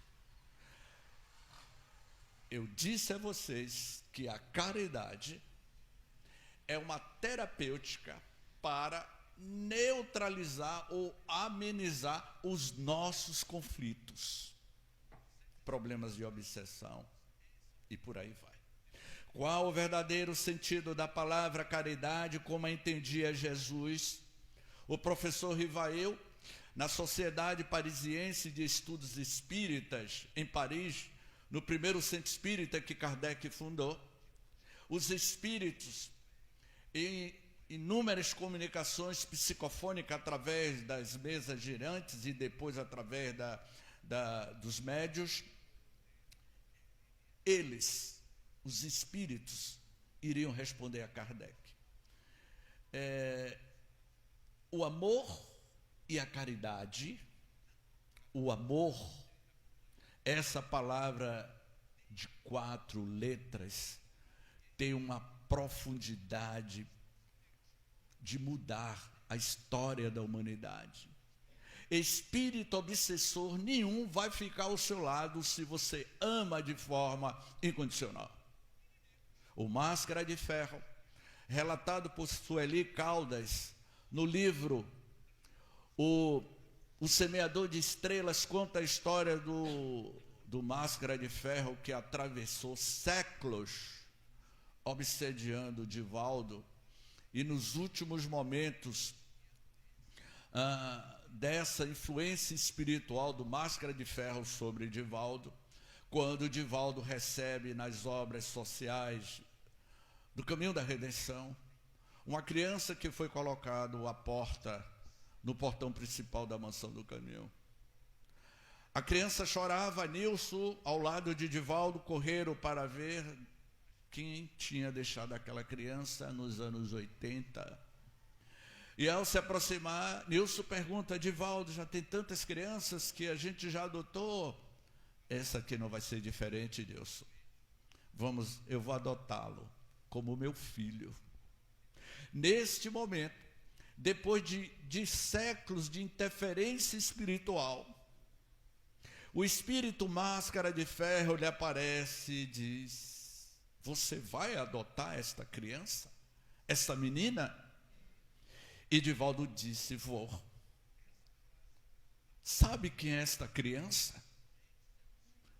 Eu disse a vocês que a caridade é uma terapêutica para neutralizar ou amenizar os nossos conflitos, problemas de obsessão e por aí vai. Qual o verdadeiro sentido da palavra caridade, como a entendia Jesus? O professor Rivail, na Sociedade Parisiense de Estudos Espíritas, em Paris, no primeiro centro espírita que Kardec fundou, os espíritos, em inúmeras comunicações psicofônicas através das mesas girantes e depois através dos médios, eles, os espíritos, iriam responder a Kardec. O amor e a caridade, o amor, essa palavra de 4 letras, tem uma profundidade de mudar a história da humanidade. Espírito obsessor nenhum vai ficar ao seu lado se você ama de forma incondicional. O Máscara de Ferro, relatado por Sueli Caldas, no livro O Semeador de Estrelas, conta a história do Máscara de Ferro, que atravessou séculos obsediando Divaldo, e nos últimos momentos dessa influência espiritual do Máscara de Ferro sobre Divaldo, quando Divaldo recebe nas obras sociais do Caminho da Redenção uma criança que foi colocada à porta, no portão principal da mansão do Caminho. A criança chorava, Nilson, ao lado de Divaldo, correram para ver quem tinha deixado aquela criança nos anos 80. E ao se aproximar, Nilson pergunta, Divaldo, já tem tantas crianças que a gente já adotou? Essa aqui não vai ser diferente, Nilson. Eu vou adotá-lo como meu filho. Neste momento, depois de séculos de interferência espiritual, o espírito Máscara de Ferro lhe aparece e diz, você vai adotar esta criança, esta menina? E Divaldo disse, vou. Sabe quem é esta criança?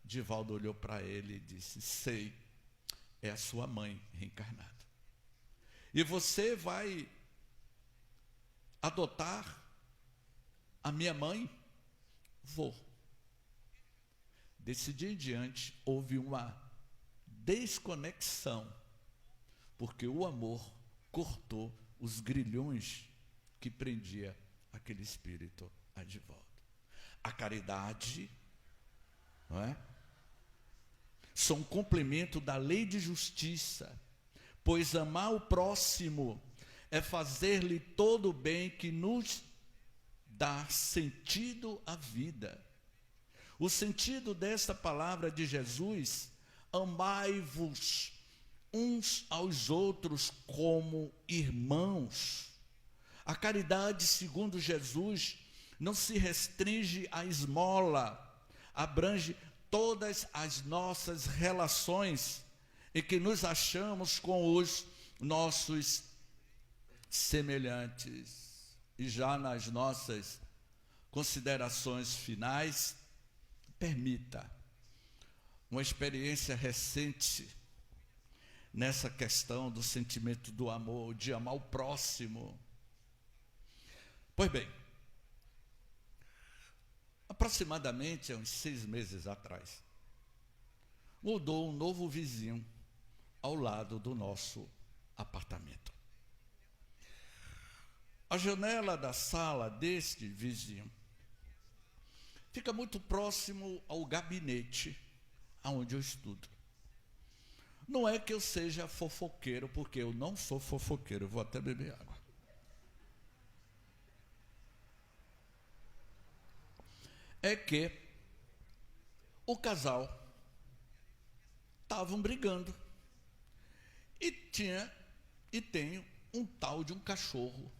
Divaldo olhou para ele e disse, sei, é a sua mãe reencarnada. E você vai adotar a minha mãe? Vou. Desse dia em diante, houve uma desconexão, porque o amor cortou os grilhões que prendia aquele espírito a Divaldo. A caridade, não é? São um complemento da lei de justiça, pois amar o próximo é fazer-lhe todo o bem que nos dá sentido à vida. O sentido desta palavra de Jesus, amai-vos uns aos outros como irmãos. A caridade, segundo Jesus, não se restringe à esmola, abrange todas as nossas relações em que nos achamos com os nossos semelhantes. E já nas nossas considerações finais, permita uma experiência recente nessa questão do sentimento do amor, de amar o próximo. Pois bem, aproximadamente há uns 6 meses atrás, mudou um novo vizinho ao lado do nosso apartamento. A janela da sala deste vizinho fica muito próximo ao gabinete onde eu estudo. Não é que eu seja fofoqueiro, porque eu não sou fofoqueiro, eu vou até beber água. É que o casal estavam brigando e tenho um tal de um cachorro.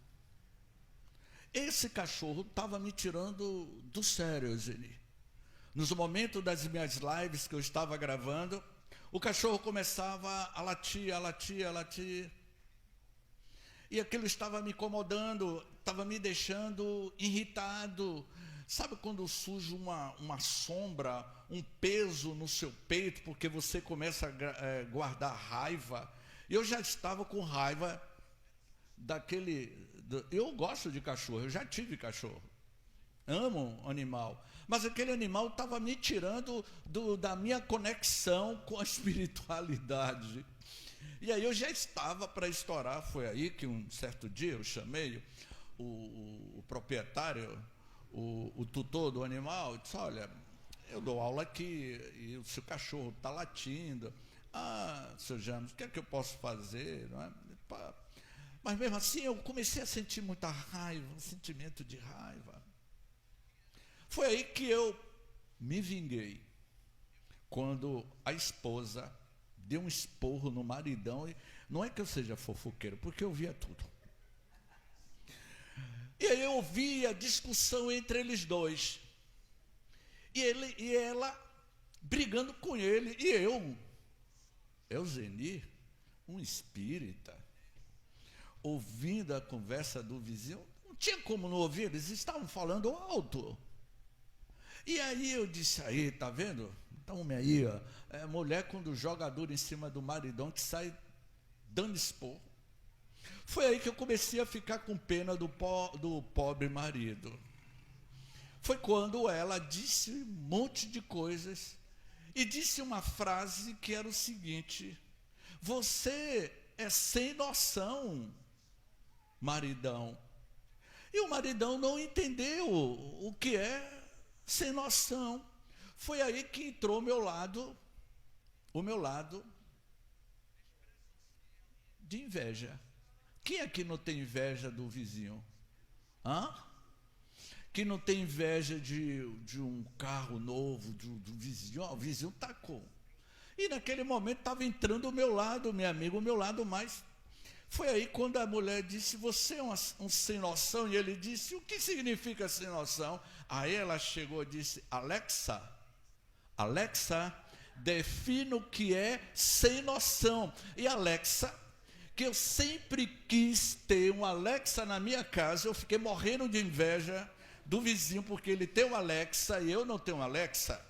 Esse cachorro estava me tirando do sério, Zeni. Nos momentos das minhas lives que eu estava gravando, o cachorro começava a latir, a latir, a latir. E aquilo estava me incomodando, estava me deixando irritado. Sabe quando surge uma sombra, um peso no seu peito, porque você começa a guardar raiva? Eu já estava com raiva eu gosto de cachorro, eu já tive cachorro. Amo animal. Mas aquele animal estava me tirando da minha conexão com a espiritualidade. E aí eu já estava para estourar. Foi aí que um certo dia eu chamei o proprietário, o tutor do animal, e disse: olha, eu dou aula aqui e o seu cachorro está latindo. Seu James, o que é que eu posso fazer? Não é? Mas mesmo assim eu comecei a sentir muita raiva, um sentimento de raiva. Foi aí que eu me vinguei, quando a esposa deu um esporro no maridão. E não é que eu seja fofoqueiro, porque eu via tudo. E aí eu ouvia a discussão entre eles dois. E ela brigando com ele. E eu, Zeni, um espírita, ouvindo a conversa do vizinho, não tinha como não ouvir, eles estavam falando alto. E aí eu disse: aí, tá vendo? Então, homem aí, ó, mulher quando joga duro em cima do maridão que sai dando esporro. Foi aí que eu comecei a ficar com pena do pobre marido. Foi quando ela disse um monte de coisas e disse uma frase que era o seguinte: você é sem noção, maridão. E o maridão não entendeu o que é sem noção. Foi aí que entrou o meu lado de inveja. Quem aqui não tem inveja do vizinho? Que não tem inveja de um carro novo, do vizinho? O vizinho tacou. E naquele momento estava entrando o meu lado, meu amigo, o meu lado mais. Foi aí quando a mulher disse: você é um sem noção. E ele disse: o que significa sem noção? Aí ela chegou e disse: Alexa, defina o que é sem noção. E Alexa, que eu sempre quis ter um Alexa na minha casa, eu fiquei morrendo de inveja do vizinho, porque ele tem um Alexa e eu não tenho um Alexa.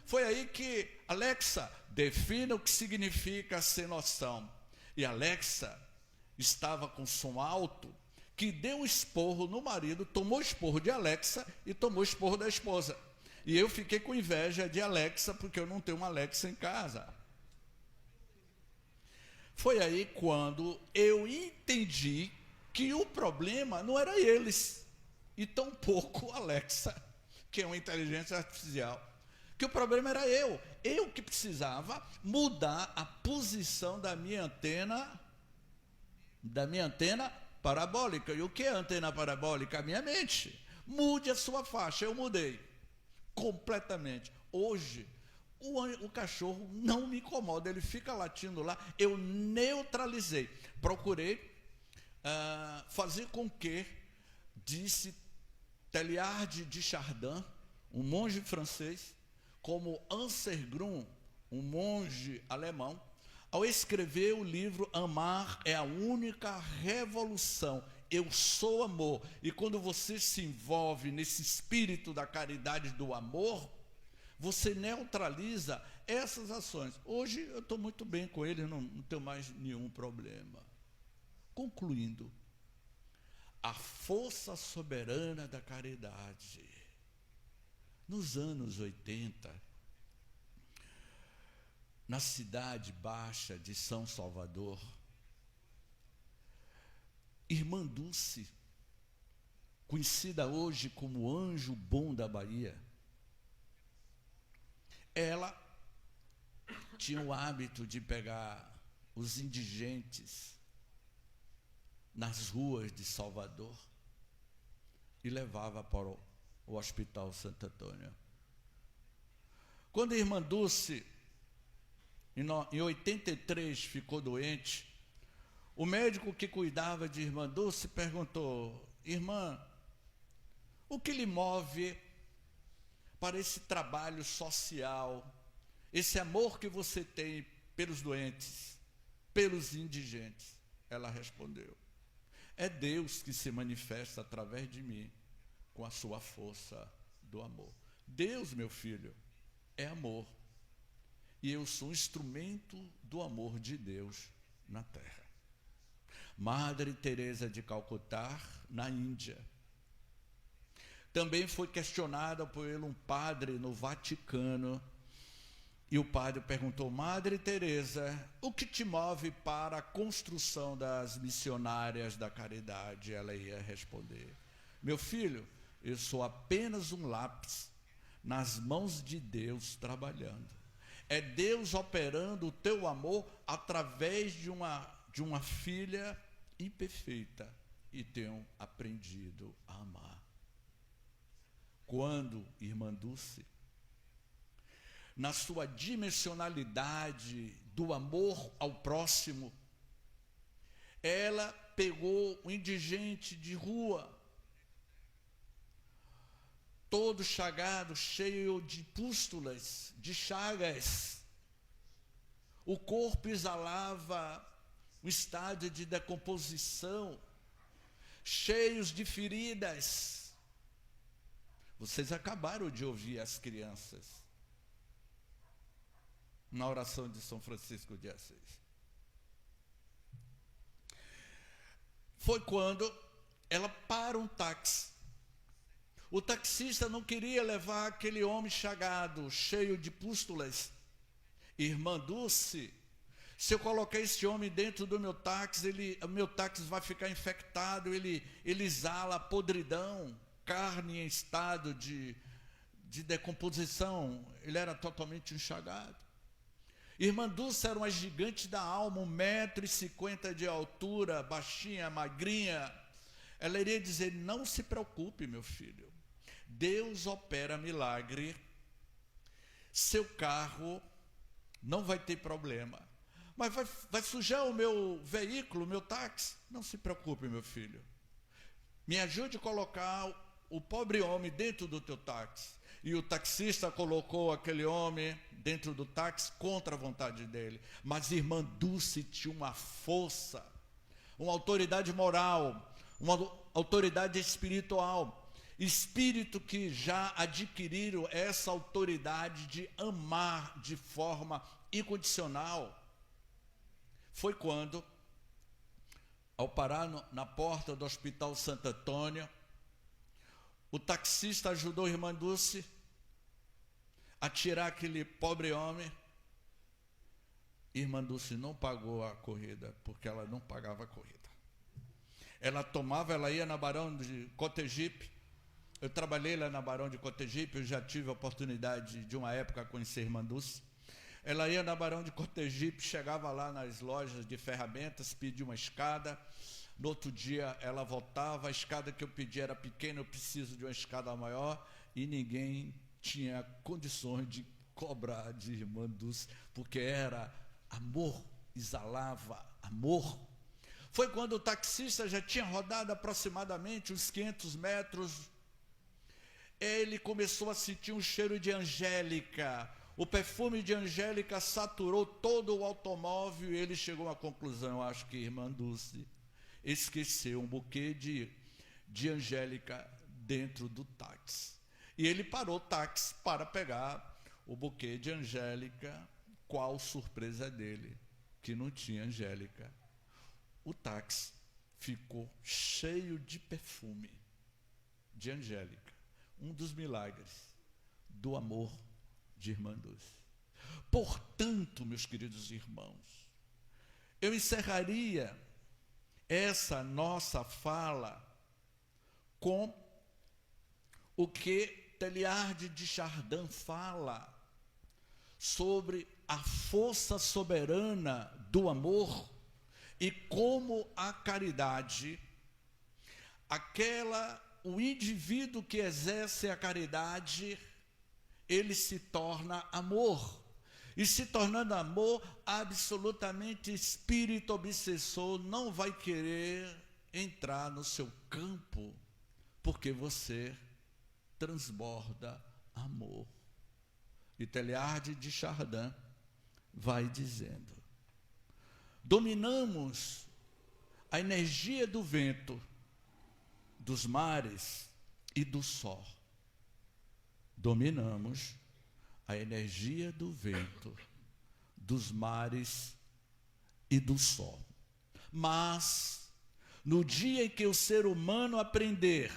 Foi aí que: Alexa, defina o que significa sem noção. E Alexa estava com som alto, que deu um esporro no marido, tomou esporro de Alexa e tomou esporro da esposa. E eu fiquei com inveja de Alexa, porque eu não tenho uma Alexa em casa. Foi aí quando eu entendi que o problema não era eles, e tampouco Alexa, que é uma inteligência artificial. Que o problema era eu que precisava mudar a posição da minha antena parabólica. E o que é antena parabólica? A minha mente. Mude a sua faixa. Eu mudei completamente. Hoje, o cachorro não me incomoda, ele fica latindo lá. Eu neutralizei. Procurei fazer com que, disse Teilhard de Chardin, um monge francês, como Anselm Grün, um monge alemão, ao escrever o livro Amar é a Única Revolução. Eu sou amor. E quando você se envolve nesse espírito da caridade do amor, você neutraliza essas ações. Hoje eu estou muito bem com ele, não tenho mais nenhum problema. Concluindo, a força soberana da caridade. Nos anos 80, na cidade baixa de São Salvador, Irmã Dulce, conhecida hoje como Anjo Bom da Bahia, ela tinha o hábito de pegar os indigentes nas ruas de Salvador e levava para o Hospital Santo Antônio. Quando a Irmã Dulce, em 83, ficou doente, o médico que cuidava de Irmã Dulce perguntou: irmã, o que lhe move para esse trabalho social, esse amor que você tem pelos doentes, pelos indigentes? Ela respondeu: é Deus que se manifesta através de mim com a sua força do amor. Deus, meu filho, é amor. E eu sou um instrumento do amor de Deus na terra. Madre Teresa de Calcutá, na Índia, também foi questionada por um padre no Vaticano. E o padre perguntou: Madre Teresa, o que te move para a construção das missionárias da caridade? Ela ia responder: meu filho, eu sou apenas um lápis nas mãos de Deus trabalhando. É Deus operando o teu amor através de uma filha imperfeita, e tenho aprendido a amar. Quando, Irmã Dulce, na sua dimensionalidade do amor ao próximo, ela pegou um indigente de rua, todo chagado, cheio de pústulas, de chagas, o corpo exalava um estado de decomposição, cheios de feridas. Vocês acabaram de ouvir as crianças na oração de São Francisco de Assis. Foi quando ela para um táxi. O taxista não queria levar aquele homem chagado, cheio de pústulas. Irmã Dulce, se eu colocar esse homem dentro do meu táxi, o meu táxi vai ficar infectado, ele exala podridão, carne em estado de decomposição. Ele era totalmente enxagado. Irmã Dulce era uma gigante da alma, 1,50 m de altura, baixinha, magrinha. Ela iria dizer: não se preocupe, meu filho, Deus opera milagre, seu carro não vai ter problema. Mas vai sujar o meu veículo, o meu táxi? Não se preocupe, meu filho, me ajude a colocar o pobre homem dentro do teu táxi. E o taxista colocou aquele homem dentro do táxi contra a vontade dele. Mas Irmã Dulce tinha uma força, uma autoridade moral, uma autoridade espiritual, espírito que já adquiriram essa autoridade de amar de forma incondicional. Foi quando, ao parar na porta do Hospital Santo Antônio, o taxista ajudou a Irmã Dulce a tirar aquele pobre homem. Irmã Dulce não pagou a corrida, porque ela não pagava a corrida. Ela ia na Barão de Cotegipe. Eu trabalhei lá na Barão de Cotegipe, eu já tive a oportunidade de uma época conhecer a Irmã Dulce. Ela ia na Barão de Cotegipe, chegava lá nas lojas de ferramentas, pedia uma escada. No outro dia ela voltava, a escada que eu pedi era pequena, eu preciso de uma escada maior, e ninguém tinha condições de cobrar de Irmã Dulce, porque era amor, exalava amor. Foi quando o taxista já tinha rodado aproximadamente uns 500 metros, ele começou a sentir um cheiro de Angélica. O perfume de Angélica saturou todo o automóvel, e ele chegou à conclusão: acho que Irmã Dulce esqueceu um buquê de Angélica dentro do táxi. E ele parou o táxi para pegar o buquê de Angélica. Qual surpresa dele, que não tinha Angélica. O táxi ficou cheio de perfume de Angélica. Um dos milagres do amor de Irmã Dulce. Portanto, meus queridos irmãos, eu encerraria essa nossa fala com o que Teilhard de Chardin fala sobre a força soberana do amor e como a caridade, o indivíduo que exerce a caridade, ele se torna amor. E se tornando amor, absolutamente espírito obsessor não vai querer entrar no seu campo, porque você transborda amor. E Teilhard de Chardin vai dizendo: dominamos a energia do vento, dos mares e do sol. Dominamos a energia do vento, dos mares e do sol. Mas, no dia em que o ser humano aprender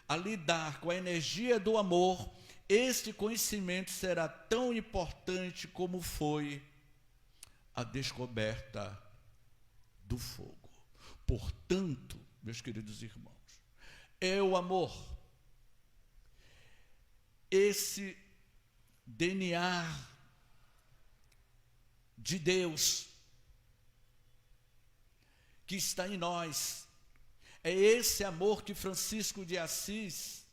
a lidar com a energia do amor, este conhecimento será tão importante como foi a descoberta do fogo. Portanto, meus queridos irmãos, é o amor, esse DNA de Deus que está em nós, é esse amor que Francisco de Assis,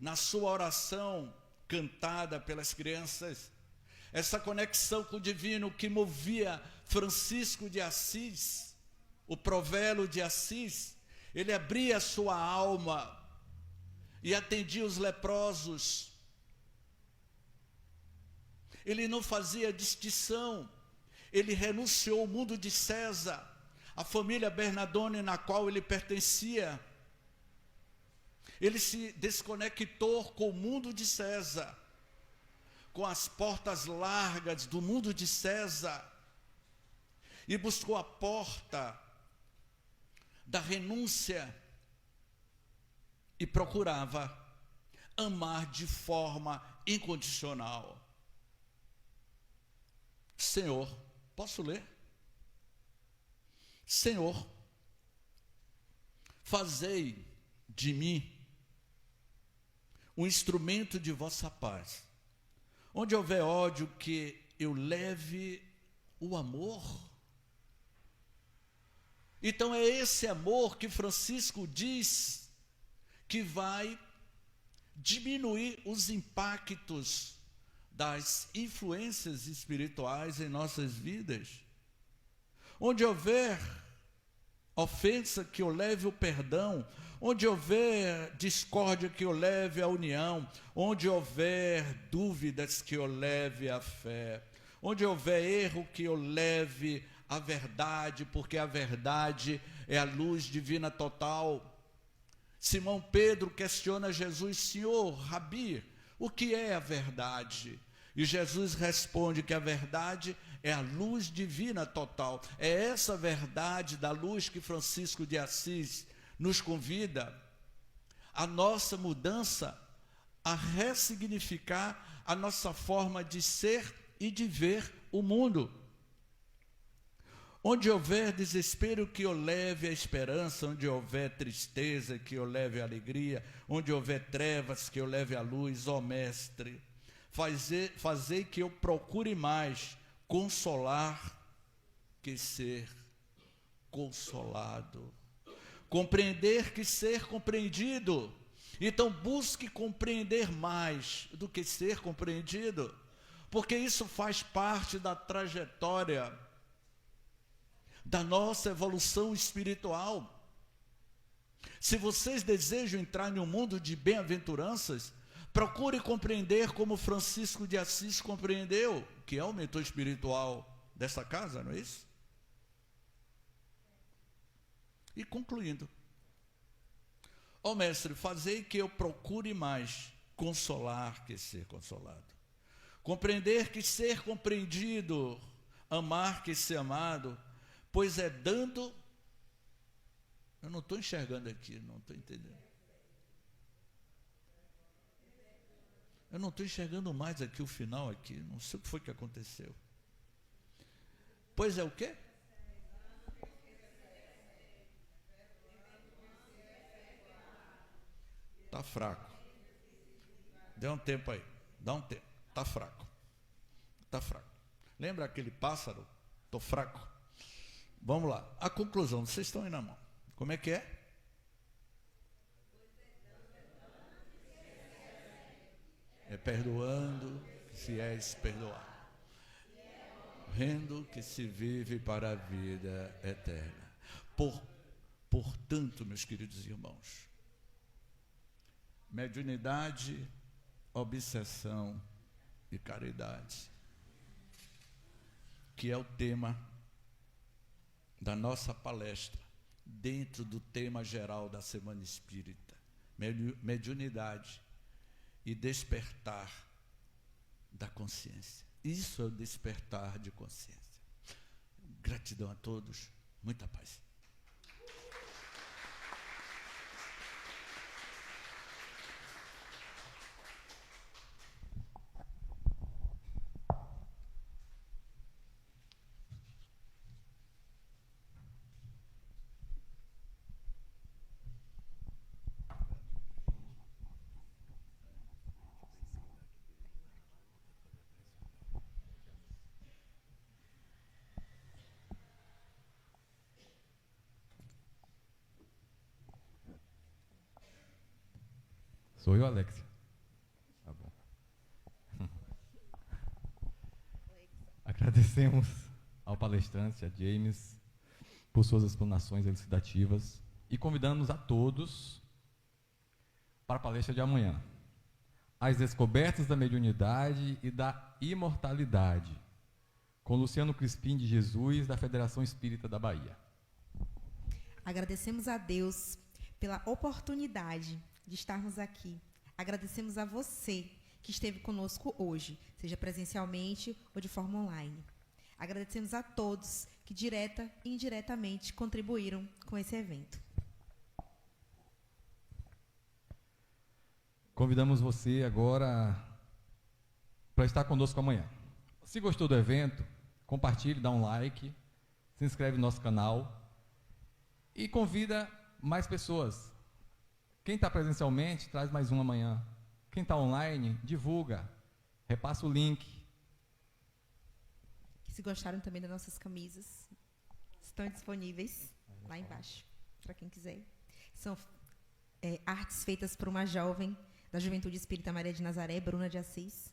na sua oração cantada pelas crianças, essa conexão com o divino que movia Francisco de Assis, o Provélo de Assis, ele abria a sua alma e atendia os leprosos. Ele não fazia distinção, ele renunciou ao mundo de César, a família Bernardone na qual ele pertencia. Ele se desconectou com o mundo de César, com as portas largas do mundo de César, e buscou a porta da renúncia e procurava amar de forma incondicional. Senhor, posso ler? Senhor, fazei de mim um instrumento de vossa paz. Onde houver ódio, que eu leve o amor. Então é esse amor que Francisco diz que vai diminuir os impactos das influências espirituais em nossas vidas. Onde houver ofensa, que eu leve o perdão. Onde houver discórdia, que eu leve a união. Onde houver dúvidas, que eu leve a fé. Onde houver erro, que eu leve a verdade, porque a verdade é a luz divina total. Simão Pedro questiona Jesus: Senhor, Rabi, o que é a verdade? E Jesus responde que a verdade é a luz divina total. É essa verdade da luz que Francisco de Assis nos convida a nossa mudança, a ressignificar a nossa forma de ser e de ver o mundo. Onde houver desespero, que eu leve a esperança. Onde houver tristeza, que eu leve a alegria. Onde houver trevas, que eu leve a luz. Ó Mestre, fazei que eu procure mais consolar que ser consolado. Compreender que ser compreendido. Então busque compreender mais do que ser compreendido, porque isso faz parte da trajetória da nossa evolução espiritual. Se vocês desejam entrar em um mundo de bem-aventuranças, procure compreender como Francisco de Assis compreendeu, que é o mentor espiritual dessa casa, não é isso? E concluindo: ó Mestre, fazei que eu procure mais consolar que ser consolado. Compreender que ser compreendido, amar que ser amado, pois é dando... Eu não estou enxergando aqui, não estou entendendo. Eu não estou enxergando mais aqui o final aqui, não sei o que foi que aconteceu. Pois é o quê? Está fraco. Dê um tempo aí, dá um tempo. Está fraco. Está fraco. Lembra aquele pássaro? Estou fraco. Vamos lá. A conclusão, vocês estão aí na mão. Como é que é? É perdoando que se és perdoado. Rendo que se vive para a vida eterna. Portanto, meus queridos irmãos, mediunidade, obsessão e caridade, que é o tema da nossa palestra, dentro do tema geral da Semana Espírita, mediunidade e despertar da consciência. Isso é o despertar de consciência. Gratidão a todos, muita paz. Sou eu, Alexia. Tá bom. Agradecemos ao palestrante, a James, por suas explanações elucidativas e convidamos a todos para a palestra de amanhã. As descobertas da mediunidade e da imortalidade, com Luciano Crispim de Jesus, da Federação Espírita da Bahia. Agradecemos a Deus pela oportunidade de estarmos aqui. Agradecemos a você que esteve conosco hoje, seja presencialmente ou de forma online. Agradecemos a todos que direta e indiretamente contribuíram com esse evento. Convidamos você agora para estar conosco amanhã. Se gostou do evento, compartilhe, dá um like, se inscreve no nosso canal e convida mais pessoas. Quem está presencialmente, traz mais um amanhã. Quem está online, divulga, repassa o link. Se gostaram também das nossas camisas, estão disponíveis lá embaixo, para quem quiser. São artes feitas por uma jovem da Juventude Espírita Maria de Nazaré, Bruna de Assis,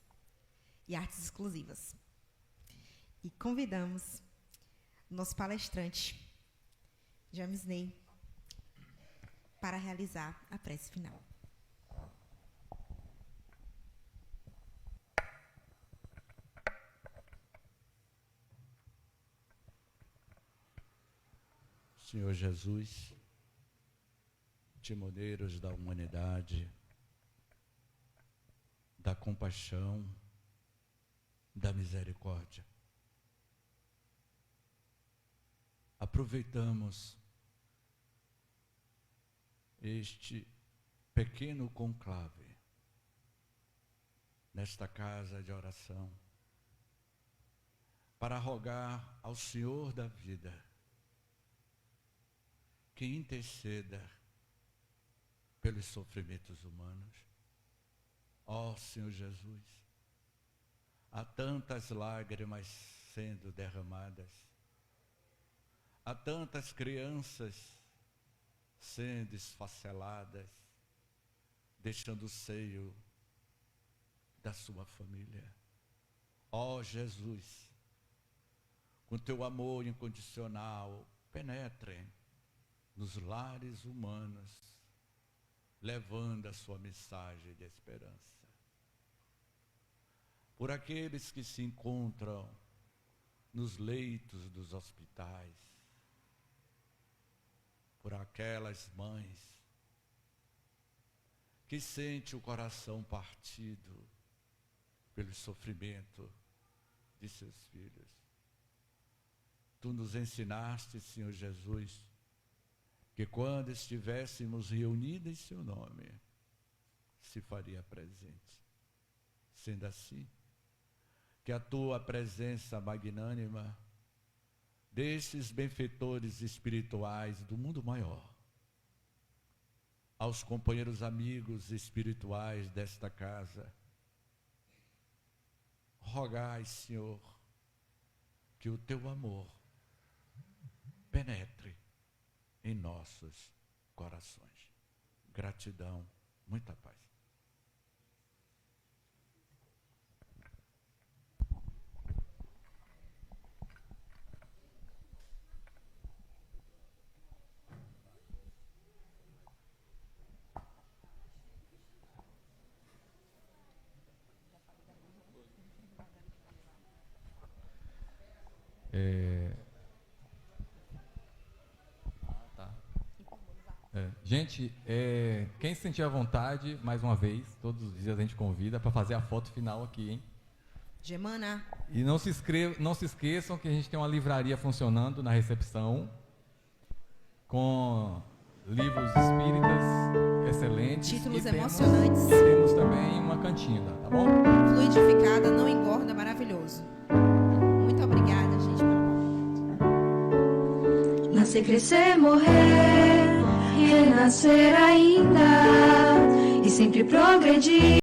e artes exclusivas. E convidamos o nosso palestrante, James Ney, para realizar a prece final. Senhor Jesus, timoneiros da humanidade, da compaixão, da misericórdia, aproveitamos este pequeno conclave nesta casa de oração para rogar ao Senhor da vida que interceda pelos sofrimentos humanos. Ó Senhor Jesus, há tantas lágrimas sendo derramadas, há tantas crianças sendo esfaceladas, deixando o seio da sua família. Ó Jesus, com teu amor incondicional, penetre nos lares humanos, levando a sua mensagem de esperança. Por aqueles que se encontram nos leitos dos hospitais, por aquelas mães que sentem o coração partido pelo sofrimento de seus filhos. Tu nos ensinaste, Senhor Jesus, que quando estivéssemos reunidos em seu nome, se faria presente. Sendo assim, que a tua presença magnânima desses benfeitores espirituais do mundo maior, aos companheiros amigos espirituais desta casa, rogai, Senhor, que o teu amor penetre em nossos corações. Gratidão, muita paz. Gente, quem se sentir à vontade, mais uma vez, todos os dias a gente convida para fazer a foto final aqui, hein? Gemana. E não se esqueçam que a gente tem uma livraria funcionando na recepção, com livros espíritas excelentes. Títulos e emocionantes. Temos também uma cantina, tá bom? Fluidificada, não engorda, maravilhoso. Muito obrigada, gente, pela oportunidade. Nascer, crescer, morrer, renascer ainda e sempre progredir.